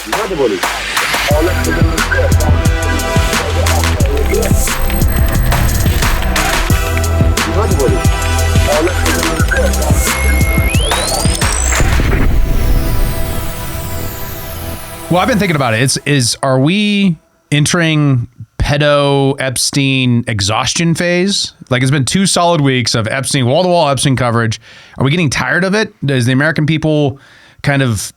Well, I've been thinking about it. Are we entering pedo Epstein exhaustion phase? Like, it's been 2 solid weeks of Epstein, wall-to-wall Epstein coverage. Are we getting tired of it? Does the American people kind of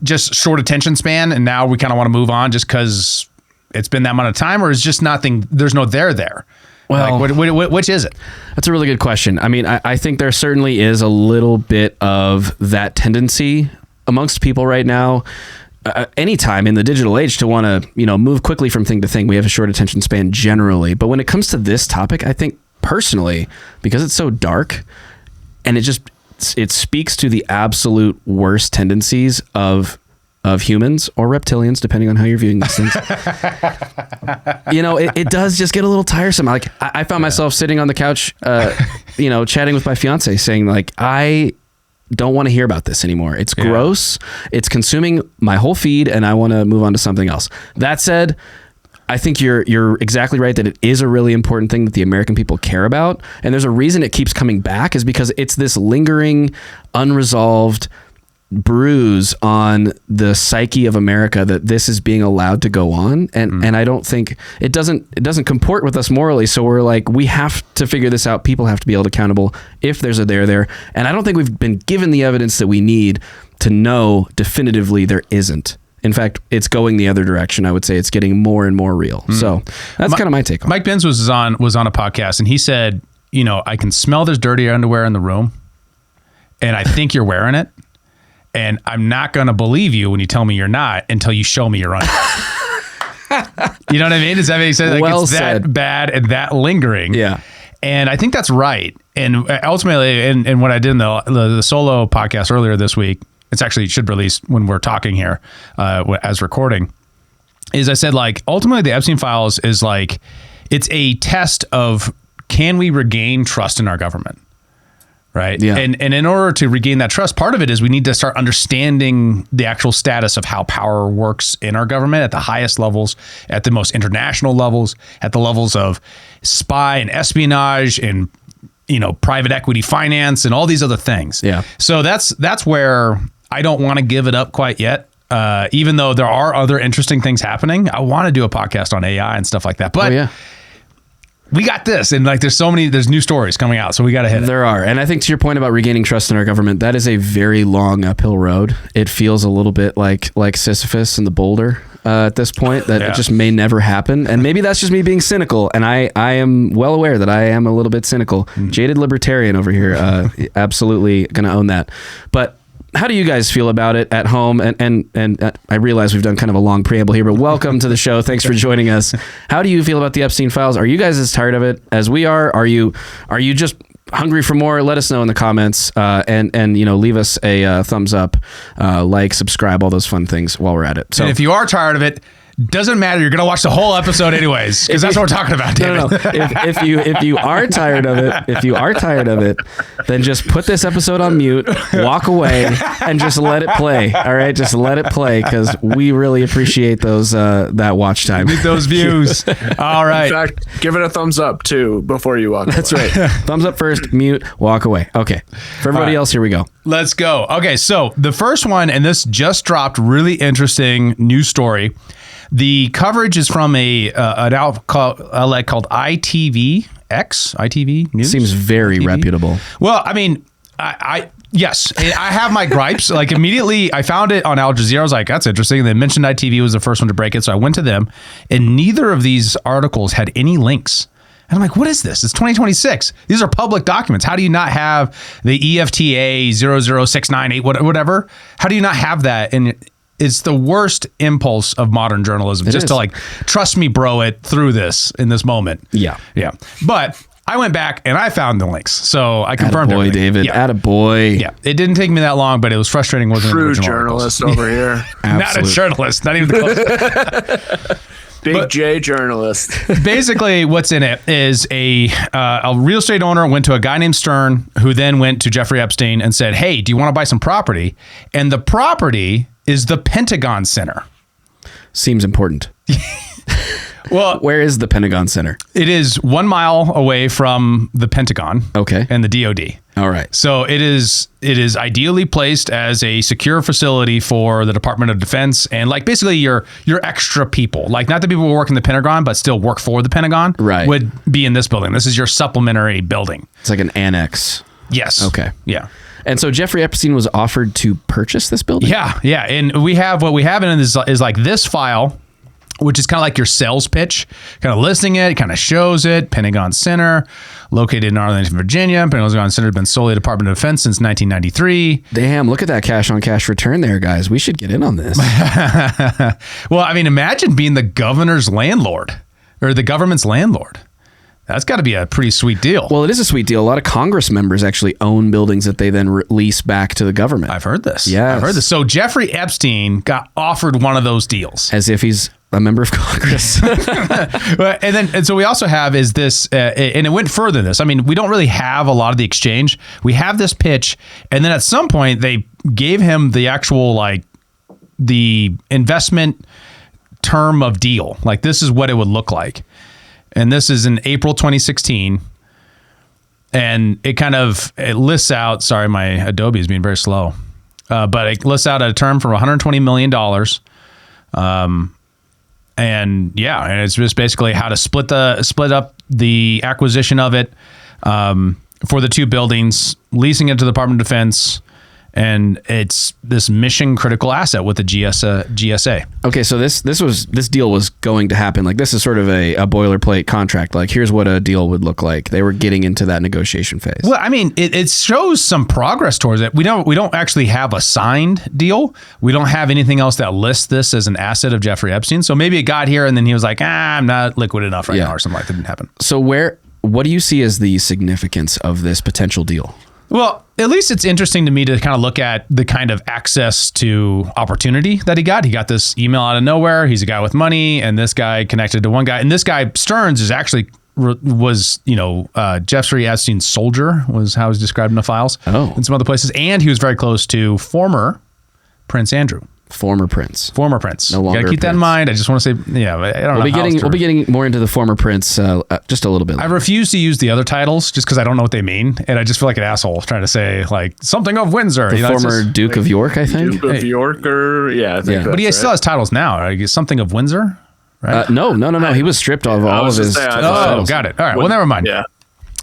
just short attention span, and now we kind of want to move on just because it's been that amount of time, or is just nothing? There's no there. Well, like, which is it? That's a really good question. I mean, I think there certainly is a little bit of that tendency amongst people right now. Anytime in the digital age to want to, move quickly from thing to thing, we have a short attention span generally. But when it comes to this topic, I think personally, because it's so dark and it speaks to the absolute worst tendencies of humans or reptilians, depending on how you're viewing these things. It does just get a little tiresome. Like I found myself sitting on the couch, chatting with my fiance saying like, I don't want to hear about this anymore. It's gross. It's consuming my whole feed and I want to move on to something else. That said, I think you're exactly right that it is a really important thing that the American people care about. And there's a reason it keeps coming back is because it's this lingering, unresolved bruise on the psyche of America that this is being allowed to go on. And I don't think it doesn't comport with us morally. So we're like, we have to figure this out. People have to be held accountable if there's a there. And I don't think we've been given the evidence that we need to know definitively there isn't. In fact, it's going the other direction. I would say it's getting more and more real. So that's kind of my take on it. Mike Benz was on a podcast and he said, I can smell there's dirty underwear in the room and I think you're wearing it. And I'm not going to believe you when you tell me you're not until you show me you're on. You know what I mean? Does that make sense? Like, well it's said. that bad and that lingering. Yeah. And I think that's right. And ultimately, and what I did in the solo podcast earlier this week, it should release when we're talking here as recording, is I said, like, ultimately the Epstein files is like, it's a test of, can we regain trust in our government? Right. Yeah. And in order to regain that trust, part of it is we need to start understanding the actual status of how power works in our government at the highest levels, at the most international levels, at the levels of spy and espionage and, private equity finance and all these other things. Yeah. So that's where I don't want to give it up quite yet. Even though there are other interesting things happening, I want to do a podcast on AI and stuff like that. But we got this, and like there's new stories coming out, so we got to hit it. There are, and I think to your point about regaining trust in our government, that is a very long uphill road. It feels a little bit like Sisyphus and the boulder at this point, that it just may never happen. And maybe that's just me being cynical, and I am well aware that I am a little bit cynical. Jaded libertarian over here, absolutely going to own that. But how do you guys feel about it at home? And I realize we've done kind of a long preamble here, but welcome to the show. Thanks for joining us. How do you feel about the Epstein files? Are you guys as tired of it as we are? Are you just hungry for more? Let us know in the comments, and leave us a thumbs up, like, subscribe, all those fun things while we're at it. So and if you are tired of it, doesn't matter. You're going to watch the whole episode anyways, because that's what we're talking about, David. No. If you are tired of it, then just put this episode on mute, walk away, and just let it play. All right, just let it play, because we really appreciate those that watch time, those views. All right. In fact, give it a thumbs up too before you walk. That's right. Thumbs up first, mute, walk away. Okay. For everybody else, here we go. Let's go. Okay, so the first one, and this just dropped, really interesting news story. The coverage is from an outlet called ITV News. Seems very reputable. Well, I mean, yes, I have my gripes. Like, immediately I found it on Al Jazeera. I was like, that's interesting. And they mentioned ITV was the first one to break it. So I went to them, and neither of these articles had any links. And I'm like, what is this? It's 2026. These are public documents. How do you not have the EFTA 00698, whatever? How do you not have that? And it's the worst impulse of modern journalism, to like, trust me, bro, it through this in this moment. Yeah. But I went back and I found the links, so I confirmed everything. David. Attaboy. Yeah. It didn't take me that long, but it was frustrating. Wasn't true journalist over here. Not a journalist. Not even the closest. Big J journalist. Basically, what's in it is a real estate owner went to a guy named Stern, who then went to Jeffrey Epstein and said, hey, do you want to buy some property? And the property is the Pentagon Center. Seems important. Well, Where is the Pentagon Center? it is 1 mile away from the Pentagon. Okay. And the DoD. All right. So it is ideally placed as a secure facility for the Department of Defense and like basically your extra people, like not the people who work in the Pentagon, but still work for the Pentagon, Right. would be in this building. This is your supplementary building. It's like an annex. Yes. Okay. Yeah. And so Jeffrey Epstein was offered to purchase this building? Yeah. Yeah. And what we have in this is like this file, which is kind of like your sales pitch, kind of listing it, kind of shows it. Pentagon Center, located in Arlington, Virginia. Pentagon Center has been solely Department of Defense since 1993. Damn, look at that cash on cash return there, guys. We should get in on this. Well, I mean, imagine being the governor's landlord or the government's landlord. That's got to be a pretty sweet deal. Well, it is a sweet deal. A lot of Congress members actually own buildings that they then lease back to the government. I've heard this. Yes. I've heard this. So Jeffrey Epstein got offered one of those deals. As if he's a member of Congress. And so we also have is this, and it went further than this. I mean, we don't really have a lot of the exchange. We have this pitch, and then at some point they gave him the actual like the investment term of deal. Like this is what it would look like, and this is in April 2016. And it lists out. Sorry, my Adobe is being very slow, but it lists out a term for $120 million. And it's just basically how to split up the acquisition of it for the two buildings, leasing it to the Department of Defense, and it's this mission critical asset with the GSA. Okay, so this deal was going to happen. Like this is sort of a boilerplate contract. Like here's what a deal would look like. They were getting into that negotiation phase. Well, I mean, it shows some progress towards it. We don't actually have a signed deal. We don't have anything else that lists this as an asset of Jeffrey Epstein. So maybe it got here and then he was like, I'm not liquid enough right now, or something like that didn't happen. So what do you see as the significance of this potential deal? Well, at least it's interesting to me to kind of look at the kind of access to opportunity that he got. He got this email out of nowhere. He's a guy with money, and this guy connected to one guy. And this guy, Stearns, is actually was Jeffrey Epstein's soldier, was how it was described in the files. Oh. In some other places. And he was very close to former Prince Andrew. Former prince. No longer. You gotta keep that in prince. mind. I just want to say, I don't know. We'll be getting more into the former prince just a little bit later. I refuse to use the other titles just because I don't know what they mean, and I just feel like an asshole trying to say like something of Windsor. The former Duke of York, I think. Duke of York, or I think but he still has titles now. Right? Something of Windsor, right? No. He was stripped of all of his. Got it. All right. Well, never mind. Yeah.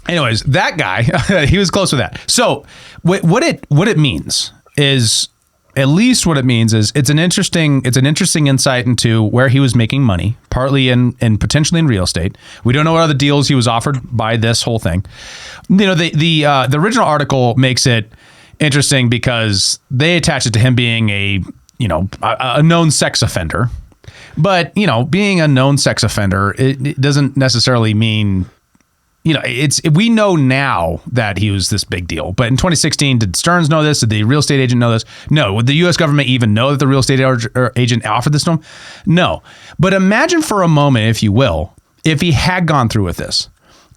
Anyways, that guy, he was close with that. So what it means is. At least what it means is it's an interesting insight into where he was making money, partly in potentially in real estate. We don't know what other deals he was offered by this whole thing. The original article makes it interesting because they attach it to him being a known sex offender. But, being a known sex offender, it doesn't necessarily mean we know now that he was this big deal, but in 2016, did Stearns know this? Did the real estate agent know this? No. Would the U.S. government even know that the real estate agent offered this to him? No. But imagine for a moment, if you will, if he had gone through with this.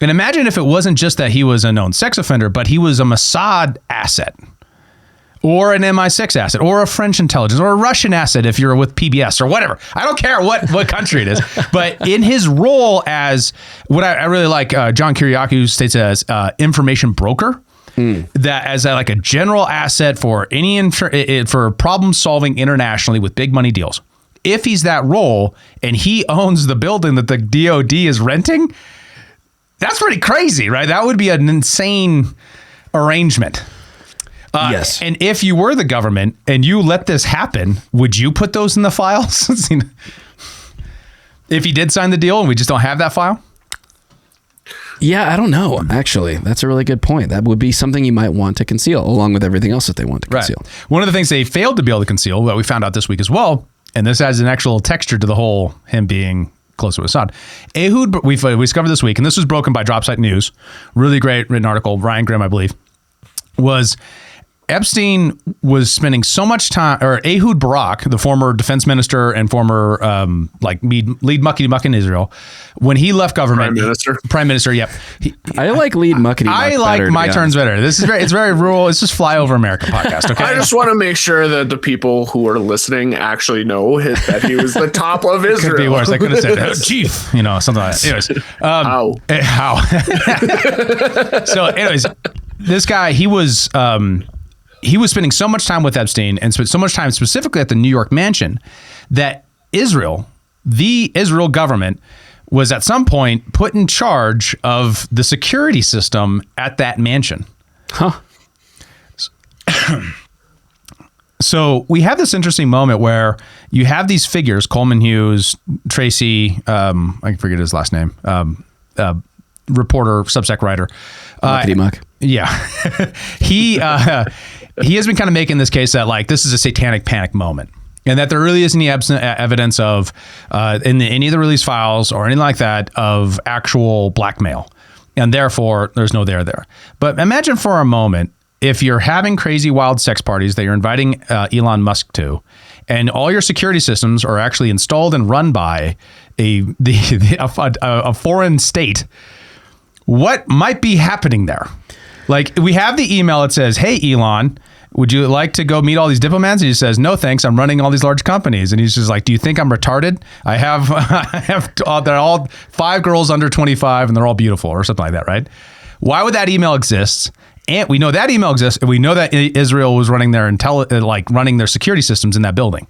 And imagine if it wasn't just that he was a known sex offender, but he was a Mossad asset, or an MI6 asset, or a French intelligence, or a Russian asset if you're with PBS or whatever. I don't care what country it is. But in his role as, what I really like, John Kiriakou states as information broker, that as a general asset for for problem solving internationally with big money deals. If he's that role and he owns the building that the DoD is renting, that's pretty crazy, right? That would be an insane arrangement. Yes. And if you were the government and you let this happen, would you put those in the files? If he did sign the deal and we just don't have that file? Yeah, I don't know, actually. That's a really good point. That would be something you might want to conceal, along with everything else that they want to conceal. Right. One of the things they failed to be able to conceal that we found out this week as well, and this adds an actual texture to the whole him being close to Assad. Ehud, we discovered this week, and this was broken by Dropsite News, really great written article, Ryan Grimm, I believe, was Epstein was spending so much time, or Ehud Barak, the former defense minister and former lead mucky-muck in Israel, when he left government, Prime Minister, yep. I like lead muckety-muck I like better, my turns better. It's very rural. It's just flyover America podcast. Okay. I just want to make sure that the people who are listening actually know that he was the top of Israel. Could be worse. I could have said chief, something like that. Anyways, how? So, anyways, this guy, he was spending so much time with Epstein and spent so much time specifically at the New York mansion that the Israel government was at some point put in charge of the security system at that mansion. Huh. So we have this interesting moment where you have these figures, Coleman Hughes, Tracy, I can forget his last name, reporter, Substack writer. Muckety-muck. Yeah. He has been kind of making this case that like this is a satanic panic moment. And that there really isn't any evidence of, in any of the release files or anything like that, of actual blackmail. And therefore, there's no there. But imagine for a moment, if you're having crazy wild sex parties that you're inviting Elon Musk to, and all your security systems are actually installed and run by a foreign state, what might be happening there? Like, we have the email that says, "Hey, Elon, would you like to go meet all these diplomats?" And he says, "No, thanks. I'm running all these large companies." And he's just like, "Do you think I'm retarded? I have they're all 5 girls under 25 and they're all beautiful," or something like that, right? Why would that email exist? And we know that email exists, and we know that Israel was running their running their security systems in that building.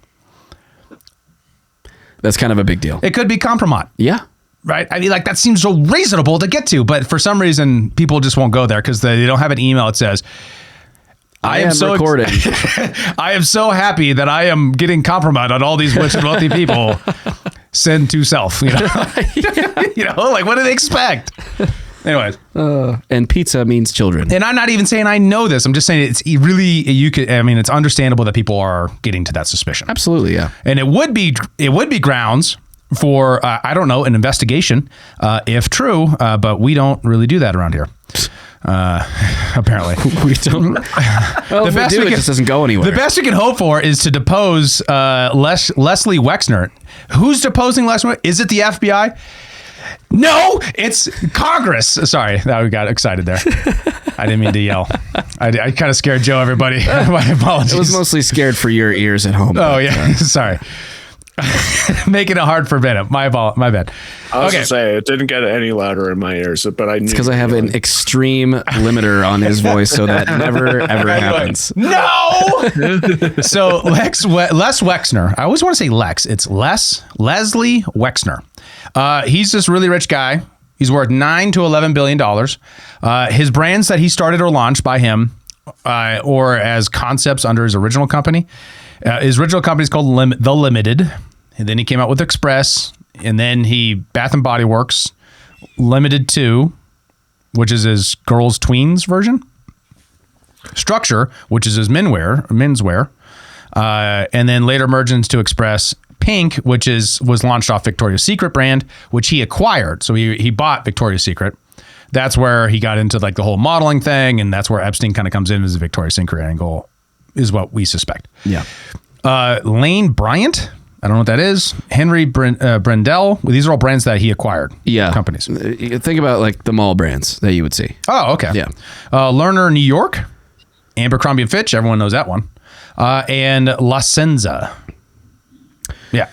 That's kind of a big deal. It could be compromise. Yeah. Right? I mean, like, that seems so reasonable to get to, but for some reason, people just won't go there because they don't have an email that says, I am so recording. I am so happy that I am getting compromised on all these rich and wealthy people. Send to self. Like, what do they expect? Anyways, and pizza means children. And I'm not even saying I know this. I'm just saying it's really it's understandable that people are getting to that suspicion. Absolutely, yeah. And it would be grounds for an investigation if true, but we don't really do that around here. Apparently we don't. Well, if we do, it just doesn't go anywhere. The best we can hope for is to depose Leslie Wexner. Who's deposing Leslie? Is it the FBI? No, it's Congress. Sorry, we got excited there. I didn't mean to yell. I kind of scared Joe, everybody. My apologies. It was mostly scared for your ears at home. Oh, yeah. Sorry. Making it hard for Venom. My bad. I was going to say, it didn't get any louder in my ears, but I knew. It's because I have an extreme limiter on his voice, so that never, ever happens. No! So Les Wexner. I always want to say Lex. It's Leslie Wexner. He's this really rich guy. He's worth $9 to $11 billion. His brands that he started or launched by him, or as concepts under his original company. His original company is called The Limited. And then he came out with Express. And then Bath and Body Works, Limited 2, which is his girls' tweens version. Structure, which is his menswear. And then later merged into Express. Pink, which was launched off Victoria's Secret brand, which he acquired. So he bought Victoria's Secret. That's where he got into like the whole modeling thing, and that's where Epstein kind of comes in as a Victoria's Secret angle, is what we suspect. Yeah. Lane Bryant, I don't know what that is. Henry Brendel. These are all brands that he acquired. Yeah. Companies. Think about like the mall brands that you would see. Oh, okay. Yeah. Lerner New York, Abercrombie & Fitch. Everyone knows that one. And La Senza. Yeah.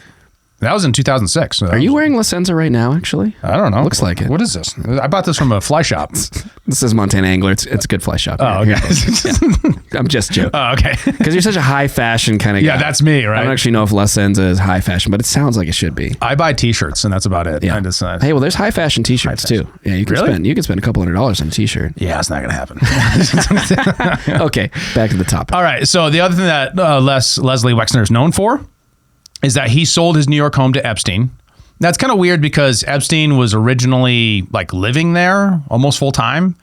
That was in 2006. So Are you wearing La Senza right now, actually? I don't know. Looks like it. What is this? I bought this from a fly shop. This is Montana Angler. It's a good fly shop. Oh, okay. Yeah. I'm just joking. Oh, okay. Because you're such a high fashion kind of guy. Yeah, that's me, right? I don't actually know if La Senza is high fashion, but it sounds like it should be. I buy t-shirts, and that's about it. Yeah. Hey, well, there's high fashion t-shirts too. Yeah, you can spend a couple $100 on a t-shirt. Yeah, it's not going to happen. Okay, back to the topic. All right. So the other thing that Leslie Wexner is known for is that he sold his New York home to Epstein. That's kind of weird because Epstein was originally like living there almost full time.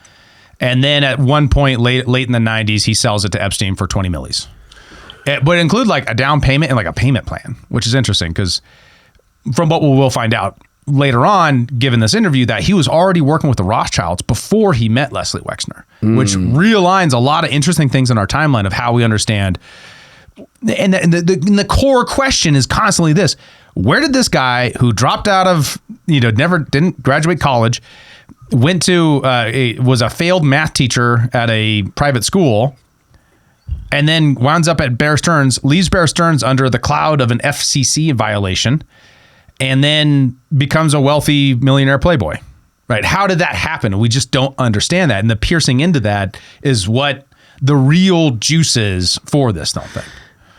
And then at one point late in the 90s, he sells it to Epstein for 20 millis. But it include like a down payment and like a payment plan, which is interesting because from what we will find out, later on, given this interview, that he was already working with the Rothschilds before he met Leslie Wexner, which realigns a lot of interesting things in our timeline of how we understand. And the core question is constantly this: where did this guy who dropped out of, didn't graduate college, went to, was a failed math teacher at a private school, and then winds up at Bear Stearns, leaves Bear Stearns under the cloud of an FCC violation, and then becomes a wealthy millionaire playboy, right? How did that happen? We just don't understand that. And the piercing into that is what the real juice is for this whole thing.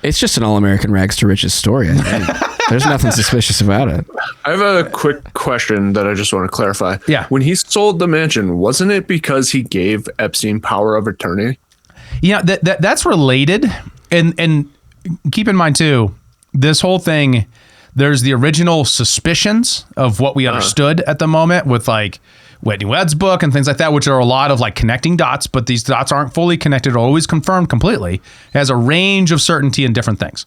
It's just an all-American rags to riches story, I think. There's nothing suspicious about it. I have a quick question that I just want to clarify. Yeah. When he sold the mansion, wasn't it because he gave Epstein power of attorney? Yeah, that's related. And keep in mind, too, this whole thing, there's the original suspicions of what we understood at the moment with like Whitney Wedd's book and things like that, which are a lot of like connecting dots, but these dots aren't fully connected or always confirmed completely. It has a range of certainty in different things.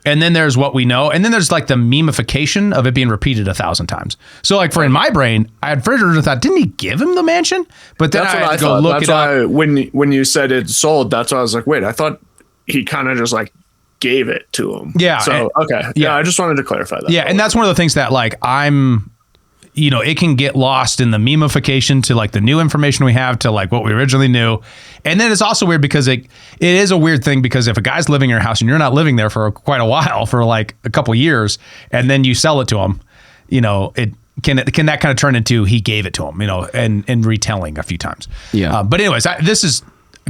And then there's what we know. And then there's like the memification of it being repeated 1,000 times. So like in my brain, I had first thought, didn't he give him the mansion? But then I had to go look it up. When you said it sold, that's why I was like, wait, I thought he kind of just like gave it to him. Yeah. So, okay. Yeah. I just wanted to clarify that. Yeah. And that's one of the things that like it can get lost in the memification to like the new information we have to like what we originally knew. And then it's also weird because it is a weird thing because if a guy's living in your house and you're not living there for quite a while, for like a couple years, and then you sell it to him, it can that kind of turn into he gave it to him, and retelling a few times. Yeah. But anyways, this is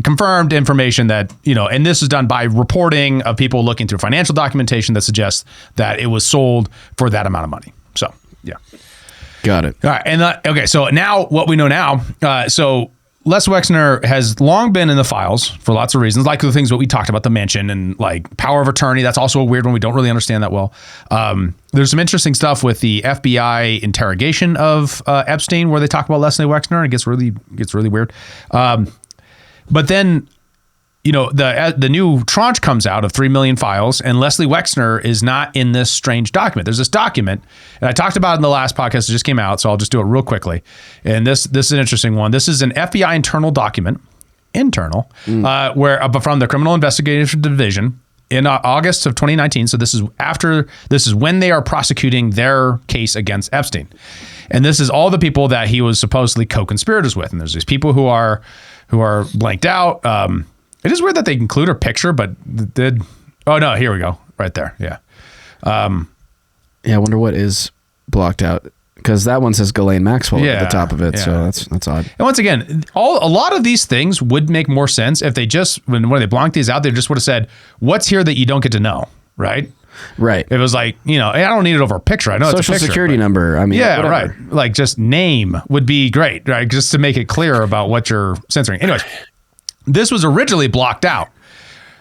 confirmed information that, and this is done by reporting of people looking through financial documentation that suggests that it was sold for that amount of money. So, yeah. Got it. All right. And okay. So now what we know now, so Les Wexner has long been in the files for lots of reasons, like the things that we talked about, the mansion and like power of attorney. That's also a weird one. We don't really understand that well. There's some interesting stuff with the FBI interrogation of Epstein where they talk about Leslie Wexner. It gets really weird. But then, the new tranche comes out of 3 million files, and Leslie Wexner is not in this strange document. There's this document, and I talked about it in the last podcast that just came out, so I'll just do it real quickly. And this is an interesting one. This is an FBI internal document, where from the Criminal Investigation Division in August of 2019. So this is when they are prosecuting their case against Epstein, and this is all the people that he was supposedly co-conspirators with. And there's these people who are blanked out. It is weird that they include her picture, but oh no, here we go. Right there. Yeah. I wonder what is blocked out because that one says Ghislaine Maxwell at the top of it. So that's odd. And once again, a lot of these things would make more sense if they just, when they blanked these out, they just would have said, what's here that you don't get to know. Right. Right. It was like, I don't need it over a picture. I know it's a social picture, security number. I mean, yeah, whatever. right. Like just name would be great, right? Just to make it clear about what you're censoring. Anyways. This was originally blocked out,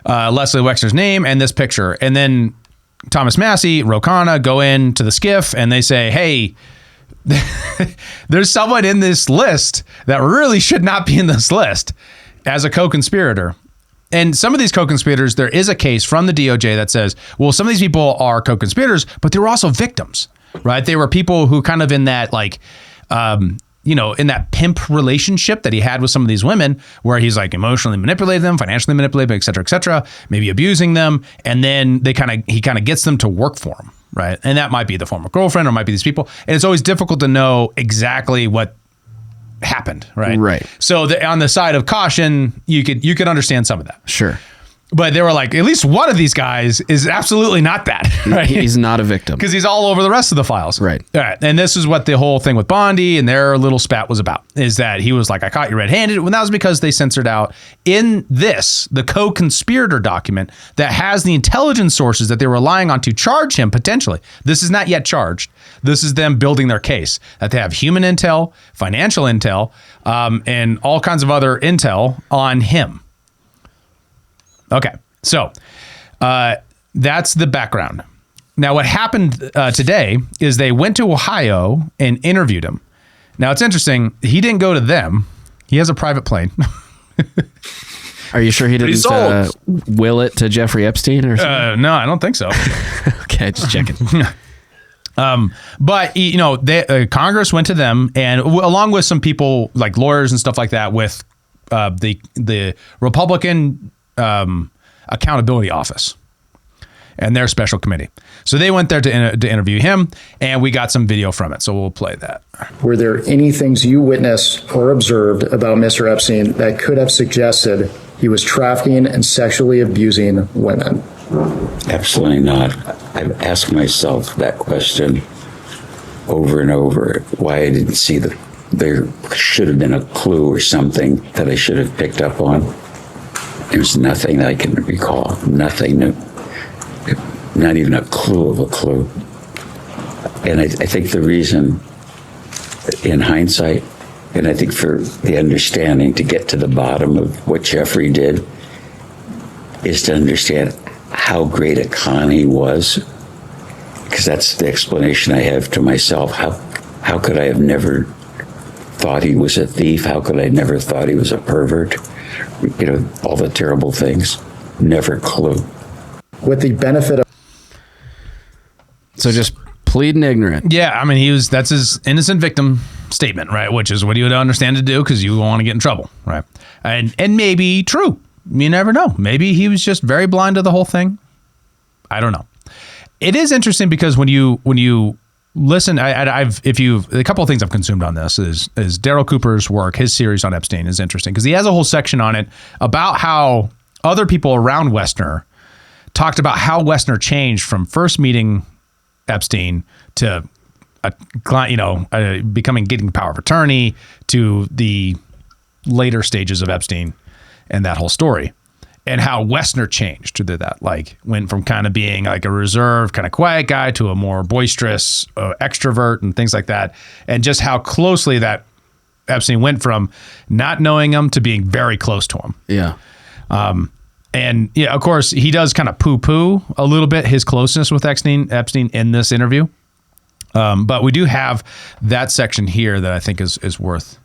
Leslie Wexner's name and this picture. And then Thomas Massey, Ro Khanna go into the SCIF and they say, hey, there's someone in this list that really should not be in this list as a co-conspirator. And some of these co-conspirators, there is a case from the DOJ that says, well, some of these people are co-conspirators, but they were also victims, right? They were people who kind of in that like, in that pimp relationship that he had with some of these women where he's like emotionally manipulated them, financially manipulated them, et cetera, maybe abusing them. And then he kind of gets them to work for him. Right. And that might be the former girlfriend or might be these people. And it's always difficult to know exactly what happened. Right. Right. So on the side of caution, you could understand some of that. Sure. But they were like, at least one of these guys is absolutely not that. Right? He's not a victim. Because he's all over the rest of the files. Right. All right. And this is what the whole thing with Bondi and their little spat was about, is that he was like, I caught you red-handed. When that was because they censored out in the co-conspirator document that has the intelligence sources that they were relying on to charge him potentially. This is not yet charged. This is them building their case that they have human intel, financial intel, and all kinds of other intel on him. Okay, so that's the background. Now, what happened today is they went to Ohio and interviewed him. Now, it's interesting. He didn't go to them. He has a private plane. Are you sure he didn't will it to Jeffrey Epstein or something? No, I don't think so. Okay, just checking. But Congress went to them, and along with some people like lawyers and stuff like that, with the Republican Accountability Office and their special committee. So they went there to interview him, and we got some video from it. So we'll play that. Were there any things you witnessed or observed about Mr. Epstein that could have suggested he was trafficking and sexually abusing women? Absolutely not. I've asked myself that question over and over, why I didn't see there should have been a clue or something that I should have picked up on. There's nothing I can recall, nothing, not even a clue of a clue. And I think the reason, in hindsight, and I think for the understanding to get to the bottom of what Jeffrey did, is to understand how great a con he was, because that's the explanation I have to myself. How could I have never thought he was a thief? How could I have never thought he was a pervert? All the terrible things. Never clue. With the benefit of... So just pleading ignorant. Yeah, I mean, that's his innocent victim statement, right? Which is what he would understand to do because you want to get in trouble, right? And maybe true. You never know. Maybe he was just very blind to the whole thing. I don't know. It is interesting because when you listen, a couple of things I've consumed on this is Daryl Cooper's work. His series on Epstein is interesting because he has a whole section on it about how other people around Wexner talked about how Wexner changed from first meeting Epstein to getting power of attorney to the later stages of Epstein and that whole story, and how Wexner changed to that, like went from kind of being like a reserved, kind of quiet guy to a more boisterous extrovert and things like that, and just how closely that Epstein went from not knowing him to being very close to him. Yeah. And yeah, of course, he does kind of poo-poo a little bit his closeness with Epstein in this interview. But we do have that section here that I think is worth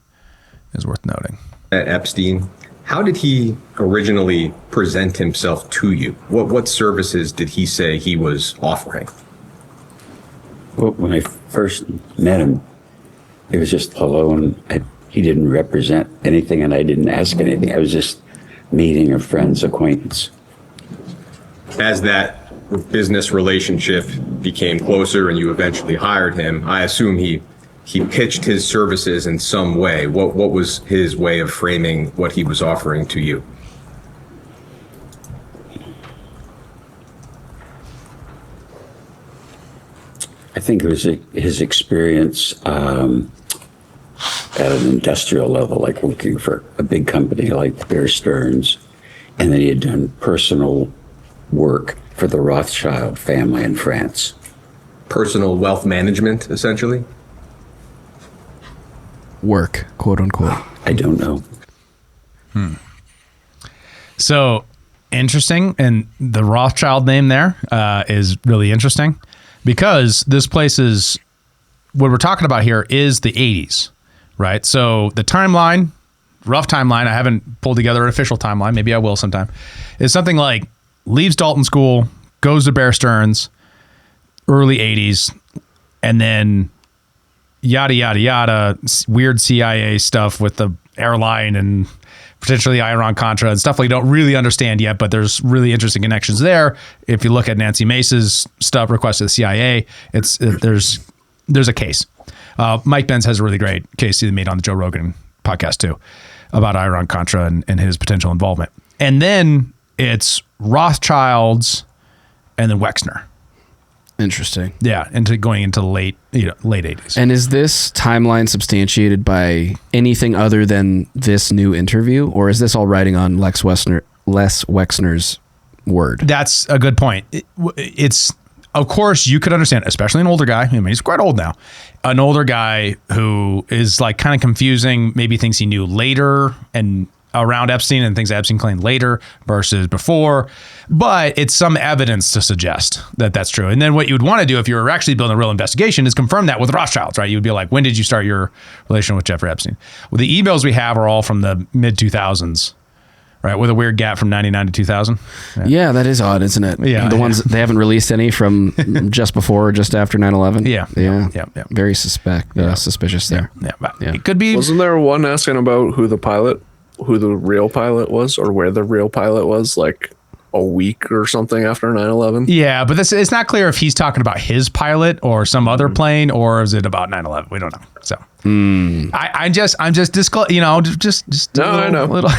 noting. Epstein, how did he originally present himself to you? What services did he say he was offering? Well, when I first met him, it was just alone. He didn't represent anything, and I didn't ask anything. I was just meeting a friend's acquaintance. As that business relationship became closer and you eventually hired him, I assume he pitched his services in some way. What was his way of framing what he was offering to you? I think it was his experience at an industrial level, like working for a big company like Bear Stearns, and then he had done personal work for the Rothschild family in France. Personal wealth management, essentially? Work, quote unquote. I don't know. So interesting. And the Rothschild name there is really interesting because this place is, what we're talking about here is the 80s, right? So the timeline, rough timeline, I haven't pulled together an official timeline, maybe I will sometime, is something like leaves Dalton School, goes to Bear Stearns, early 80s, and then yada, yada, yada, weird CIA stuff with the airline and potentially Iran-Contra and stuff we don't really understand yet, but there's really interesting connections there. If you look at Nancy Mace's stuff, request to the CIA, there's a case. Mike Benz has a really great case he made on the Joe Rogan podcast too about Iran-Contra and his potential involvement. And then it's Rothschilds and then Wexner. Interesting. Yeah, going into the late 80s. And is this timeline substantiated by anything other than this new interview, or is this all writing on Les Wexner's word? That's a good point. It's, of course, you could understand, especially an older guy. I mean, he's quite old now. An older guy who is like kind of confusing, maybe things he knew later and around Epstein and things that Epstein claimed later versus before, but it's some evidence to suggest that that's true. And then what you would want to do if you were actually building a real investigation is confirm that with Rothschilds, right? You would be like, when did you start your relation with Jeffrey Epstein? Well, the emails we have are all from the mid 2000s right? With a weird gap from 99 to 2000. Yeah, that is odd, isn't it? Yeah, the ones they haven't released any from just before or just after 9/11. Yeah. Very suspicious there. Yeah, but Yeah. it could be. Wasn't there one asking about who the real pilot was, or where the real pilot was, like a week or something after 9/11? Yeah, but it's not clear if he's talking about his pilot or some other plane, or is it about 9/11? We don't know. So I'm just disclose. Just No, I know. Little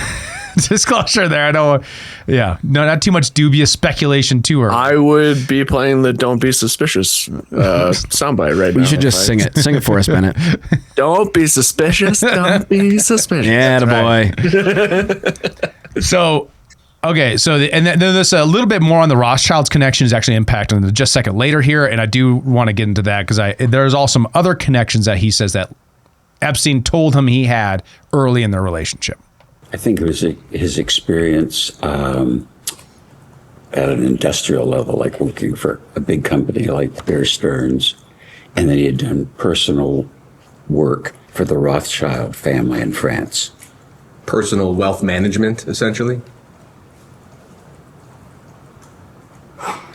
disclosure there. I know. Yeah, no, not too much dubious speculation to her. I would be playing the "Don't Be Suspicious" soundbite right now. You should just sing it. Sing it for us, Bennett. Don't be suspicious. Don't be suspicious. Yeah, boy. So, okay, and then there's a little bit more on the Rothschild's connection is actually impacting them just a second later here, and I do want to get into that because there's also some other connections that he says that Epstein told him he had early in their relationship. I think it was his experience at an industrial level, like working for a big company like Bear Stearns, and then he had done personal work for the Rothschild family in France. Personal wealth management, essentially?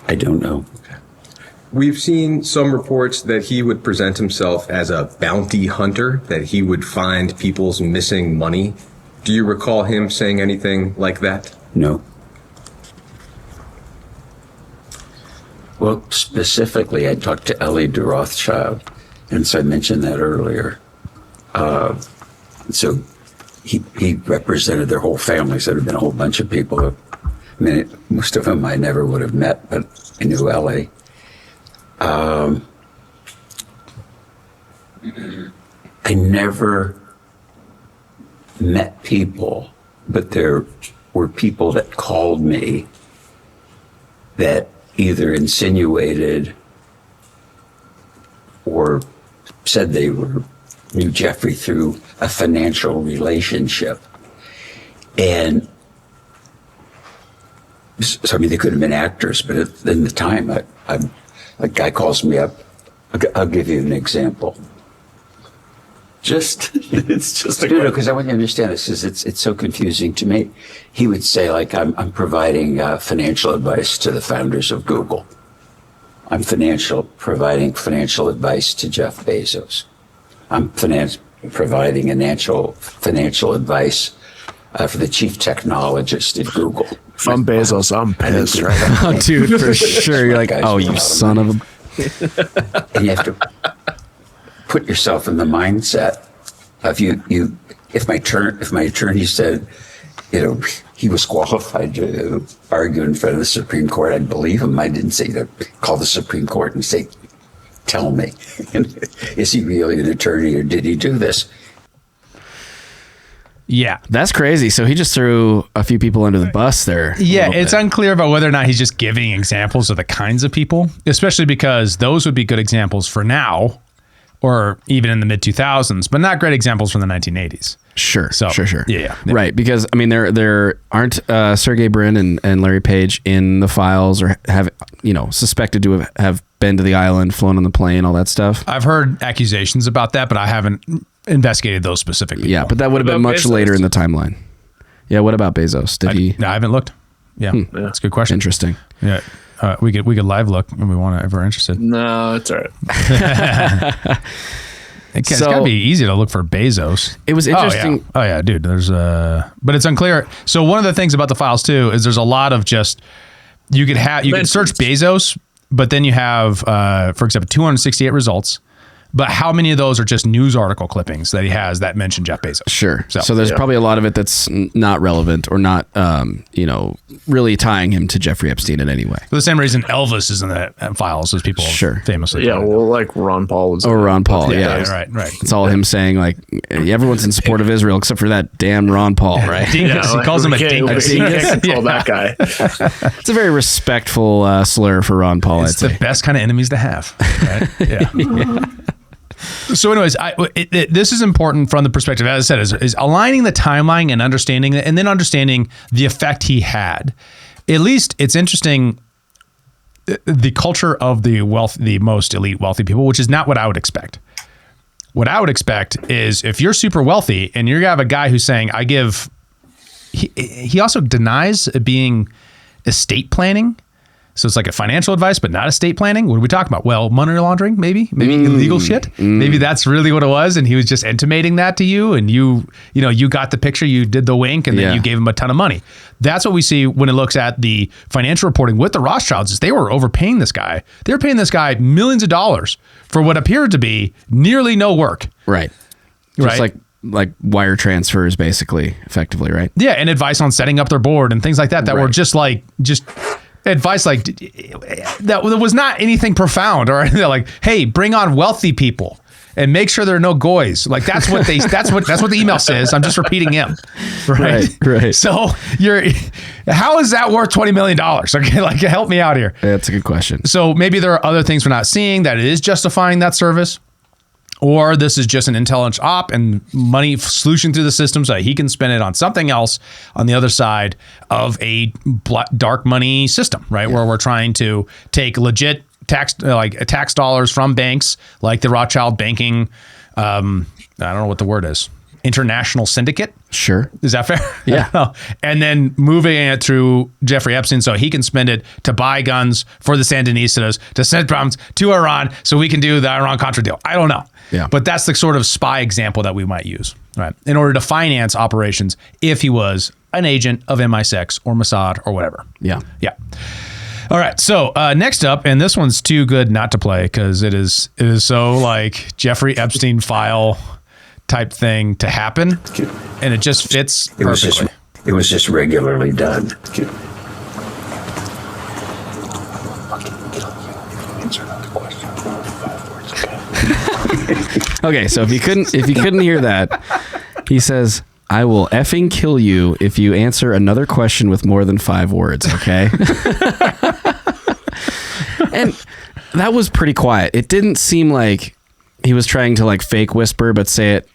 I don't know. We've seen some reports that he would present himself as a bounty hunter, that he would find people's missing money. Do you recall him saying anything like that? No. Well, specifically, I talked to Ellie de Rothschild, and so I mentioned that earlier. So he represented their whole family, so there had been a whole bunch of people. I mean, most of them I never would have met, but I knew Ellie. I never met people, but there were people that called me that either insinuated or said they knew Jeffrey through a financial relationship. And so, I mean, they could have been actors, but in the time, a guy calls me up. I'll give you an example. It's just because I want you to understand this, because it's so confusing to me. He would say, like, I'm providing financial advice to the founders of Google. I'm providing financial advice to Jeff Bezos. I'm providing financial advice for the chief technologist at Google. If I'm Bezos, I'm pissed right now. Oh, dude, for sure. You're like, oh, you son of a... And you have to put yourself in the mindset of if my attorney said, he was qualified to argue in front of the Supreme Court, I'd believe him. I didn't say to call the Supreme Court and say, tell me, is he really an attorney or did he do this? Yeah. That's crazy. So he just threw a few people under the bus there. Yeah, it's unclear about whether or not he's just giving examples of the kinds of people, especially because those would be good examples for now or even in the mid-2000s, but not great examples from the 1980s. Sure. Yeah. Right, because I mean, there aren't Sergey Brin and Larry Page in the files, or have suspected to have been to the island, flown on the plane, all that stuff. I've heard accusations about that, but I haven't investigated those specifically. Yeah, but that would have been much later in the timeline. Yeah, what about Bezos? Did he? No, I haven't looked. Yeah, that's a good question. Interesting. Yeah, we could live look when we want to, if we're interested. No, it's all right. It's got to be easy to look for Bezos. It was interesting. Oh yeah, dude. There's but it's unclear. So one of the things about the files too is there's a lot of just you could search Bezos, but then you have for example 268 results. But how many of those are just news article clippings that he has that mention Jeff Bezos? Sure. So there's probably a lot of it that's not relevant or not, really tying him to Jeffrey Epstein in any way. For the same reason Elvis is in the files, as people famously. Yeah, well, like Ron Paul was. Oh, Ron Paul. Yeah. Right. It's all him saying, like, everyone's in support of Israel except for that damn Ron Paul, right? Dingus. He calls him a dingus. Call that guy. It's a very respectful slur for Ron Paul. It's the best kind of enemies to have. Right? Yeah. So anyways, this is important from the perspective, as I said, is aligning the timeline and understanding it, and then understanding the effect he had. At least it's interesting, the culture of the most elite wealthy people, which is not what I would expect. What I would expect is if you're super wealthy and you have a guy who's saying, I give he also denies being estate planning. So it's like a financial advice, but not estate planning. What are we talking about? Well, money laundering, maybe illegal shit. Maybe that's really what it was. And he was just intimating that to you. And you got the picture, you did the wink, and then you gave him a ton of money. That's what we see when it looks at the financial reporting with the Rothschilds is they were overpaying this guy. They were paying this guy millions of dollars for what appeared to be nearly no work. Right. Just like wire transfers, basically, effectively, right? Yeah. And advice on setting up their board and things like that were just advice like that was not anything profound or anything like, hey, bring on wealthy people and make sure there are no goys. Like that's what the email says. I'm just repeating him. Right. So how is that worth $20 million? Okay, like help me out here. Yeah, that's a good question. So maybe there are other things we're not seeing that it is justifying that service. Or this is just an intelligence op and money sluicing through the system so that he can spend it on something else on the other side of a dark money system, right? Yeah. Where we're trying to take legit tax dollars from banks like the Rothschild banking, I don't know what the word is, international syndicate. Sure. Is that fair? Yeah. And then moving it through Jeffrey Epstein so he can spend it to buy guns for the Sandinistas, to send bombs to Iran so we can do the Iran-Contra deal. I don't know. Yeah. But that's the sort of spy example that we might use, right? In order to finance operations if he was an agent of MI6 or Mossad or whatever. Yeah. Yeah. All right. So next up, and this one's too good not to play because it is so like Jeffrey Epstein file type thing to happen, and it just fits perfectly. It was just regularly done. Okay, so if you couldn't hear that, he says, "I will effing kill you if you answer another question with more than 5 words." Okay, and that was pretty quiet. It didn't seem like he was trying to like fake whisper, but say it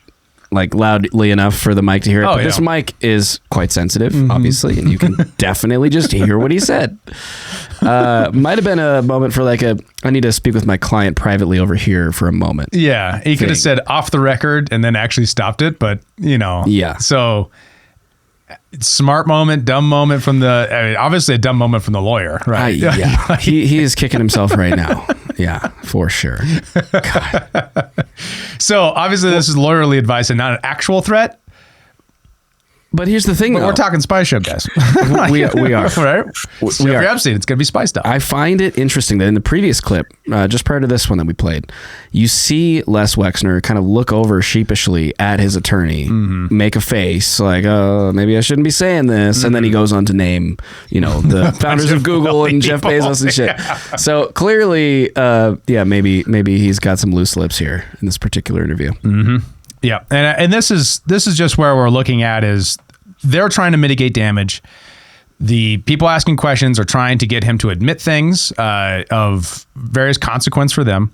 like loudly enough for the mic to hear it. But this mic is quite sensitive, obviously, and you can definitely just hear what he said. Might have been a moment for like I need to speak with my client privately over here for a moment. Yeah, he could have said off the record and then actually stopped it, but Yeah. So smart moment, dumb moment from obviously a dumb moment from the lawyer, right? Yeah, he is kicking himself right now. Yeah, for sure. God. So obviously this is lawyerly advice and not an actual threat. But here's the thing, but we're talking spy show, guys. we are. Right? We are. Epstein, it's going to be spy stuff. I find it interesting that in the previous clip, just prior to this one that we played, you see Les Wexner kind of look over sheepishly at his attorney, make a face like, "Oh, maybe I shouldn't be saying this," and then he goes on to name, the founders of Google and Jeff Bezos and shit. Yeah. So clearly, maybe he's got some loose lips here in this particular interview. Mm-hmm. Yeah, and this is just where we're looking at is they're trying to mitigate damage. The people asking questions are trying to get him to admit things of various consequence for them.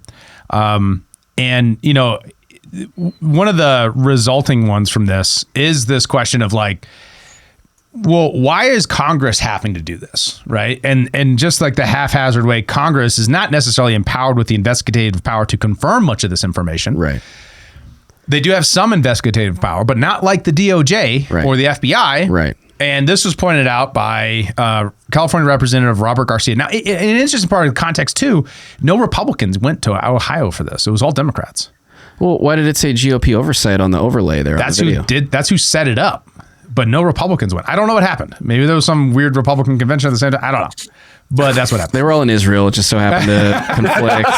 And, one of the resulting ones from this is this question of like, well, why is Congress having to do this, right? And just like the haphazard way, Congress is not necessarily empowered with the investigative power to confirm much of this information. Right. They do have some investigative power, but not like the DOJ or the FBI. Right. And this was pointed out by California Representative Robert Garcia. Now, an interesting part of the context, too, no Republicans went to Ohio for this. It was all Democrats. Well, why did it say GOP oversight on the overlay there? That's who set it up. But no Republicans went. I don't know what happened. Maybe there was some weird Republican convention at the same time. I don't know. But that's what happened. They were all in Israel. It just so happened to conflict.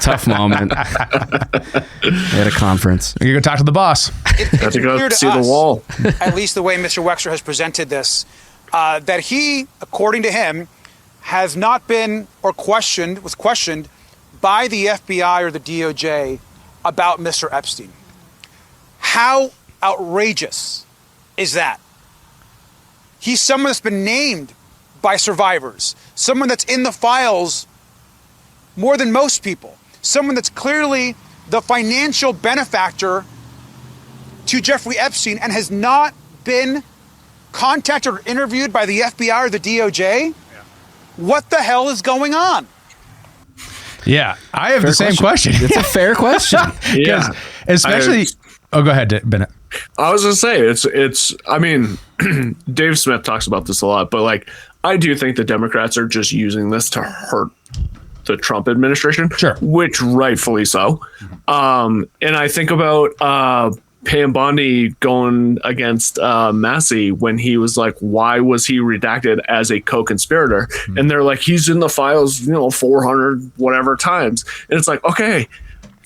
Tough moment. They had a conference. You go talk to the boss. Have to go see the wall. At least the way Mr. Wexner has presented this, that he, according to him, has not been was questioned by the FBI or the DOJ about Mr. Epstein. How outrageous is that? He's someone that's been named by survivors, someone that's in the files more than most people, someone that's clearly the financial benefactor to Jeffrey Epstein and has not been contacted or interviewed by the FBI or the DOJ. What the hell is going on? Yeah, I have the same question. It's a fair question. Yeah. Especially... Oh, go ahead, Bennett. like, I was gonna say, it's. I mean, Dave Smith talks about this a lot, but like, I do think the Democrats are just using this to hurt the Trump administration, sure, which rightfully so. And I think about Pam Bondi going against Massey when he was like, why was he redacted as a co-conspirator? And they're like, he's in the files, 400 whatever times. And it's like, okay,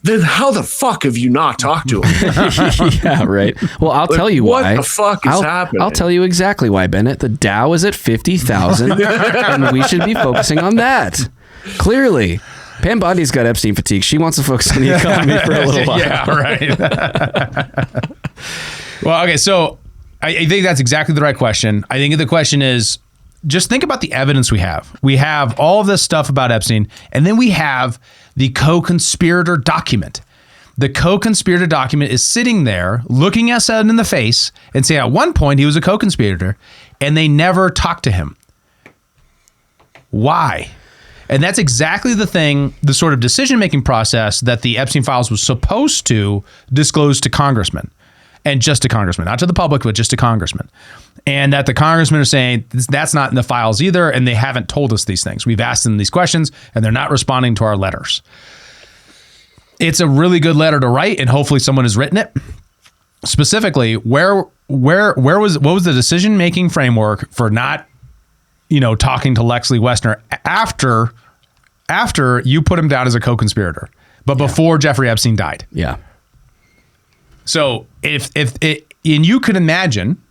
then how the fuck have you not talked to him? Yeah, right. Well, I'll tell you why. What the fuck is happening? I'll tell you exactly why, Bennett. The Dow is at 50,000, and we should be focusing on that. Clearly. Pam Bondi's got Epstein fatigue. She wants to focus on the economy for a little while. Yeah, right. Well, okay, so I think that's exactly the right question. I think the question is, just think about the evidence we have. We have all of this stuff about Epstein, and then we have the co-conspirator document. The co-conspirator document is sitting there looking us in the face and saying at one point he was a co-conspirator, and they never talked to him. Why? And that's exactly the sort of decision-making process that the Epstein files was supposed to disclose to congressmen, and just to congressmen, not to the public, but just to congressmen. And that the congressmen are saying that's not in the files either, and they haven't told us these things. We've asked them these questions, and they're not responding to our letters. It's a really good letter to write, and hopefully someone has written it. Specifically, what was the decision-making framework for not talking to Lexley Wexner after you put him down as a co-conspirator, but before Jeffrey Epstein died? Yeah. So if you could imagine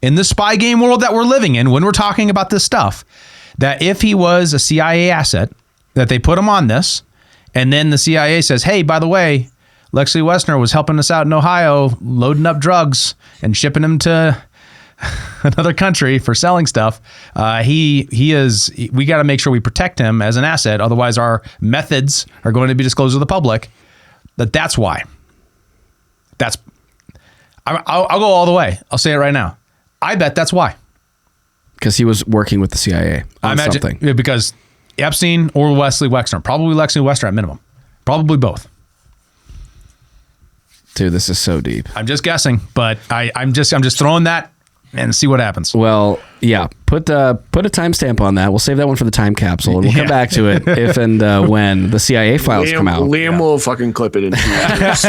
in the spy game world that we're living in, when we're talking about this stuff, that if he was a CIA asset, that they put him on this, and then the CIA says, hey, by the way, Lexley Wexner was helping us out in Ohio, loading up drugs and shipping them to another country for selling stuff. We got to make sure we protect him as an asset. Otherwise our methods are going to be disclosed to the public. That's why. I'll go all the way. I'll say it right now. I bet that's why. Because he was working with the CIA on something. Yeah, because Epstein or Lexley Wexner, probably Lexley Wexner at minimum, probably both. Dude, this is so deep. I'm just guessing, but I'm just throwing that and see what happens. Well, yeah, put a timestamp on that. We'll save that one for the time capsule, and we'll come back to it if and when the CIA files come out. Liam will fucking clip it in 2 years.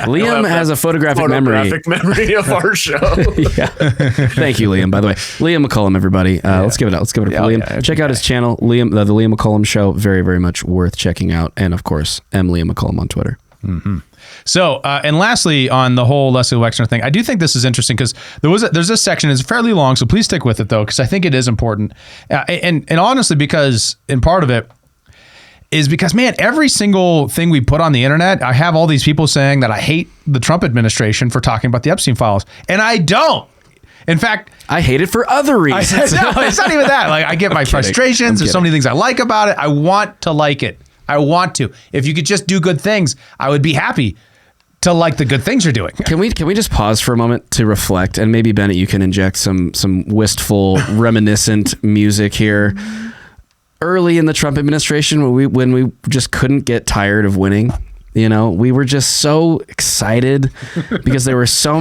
Liam has a photographic memory of our show. Yeah. Thank you, Liam, by the way. Liam McCullum, everybody. Let's give it up. Let's give it up for Liam. Yeah, check out his channel, Liam, the Liam McCullum Show. Very, very much worth checking out. And, of course, Liam McCullum on Twitter. Mm-hmm. So, and lastly, on the whole Lexley Wexner thing, I do think this is interesting because there's this section. It's fairly long, so please stick with it though, because I think it is important. And honestly, because in part of it is because, man, every single thing we put on the internet, I have all these people saying that I hate the Trump administration for talking about the Epstein files, and I don't. In fact, I hate it for other reasons. No, it's not even that. Like, I get my frustrations. There's so many things I like about it. I want to like it. I want to. If you could just do good things, I would be happy to like the good things you're doing. Can we just pause for a moment to reflect, and maybe Bennett, you can inject some wistful, reminiscent music here. Early in the Trump administration, when we just couldn't get tired of winning, we were just so excited because there was so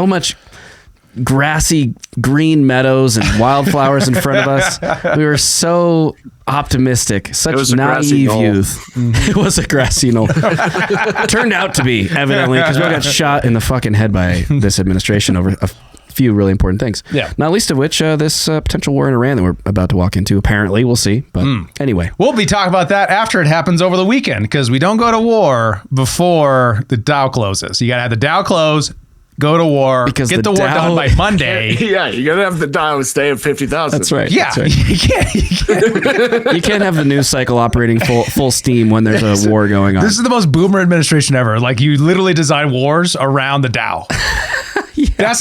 much grassy green meadows and wildflowers in front of us. We were so optimistic, such naive youth. It was a grassy knoll. Turned out to be, evidently, because we got shot in the fucking head by this administration over a few really important things. Yeah. Not least of which this potential war in Iran that we're about to walk into. Apparently, we'll see. But anyway, we'll be talking about that after it happens over the weekend, because we don't go to war before the Dow closes. You got to have the Dow close, go to war, because get the war done by Monday. Yeah, you got to have the Dow stay at 50,000. That's right. Yeah, that's right. You can't have the news cycle operating full steam when there's a war going on. This is the most boomer administration ever. Like, you literally design wars around the Dow. Yeah.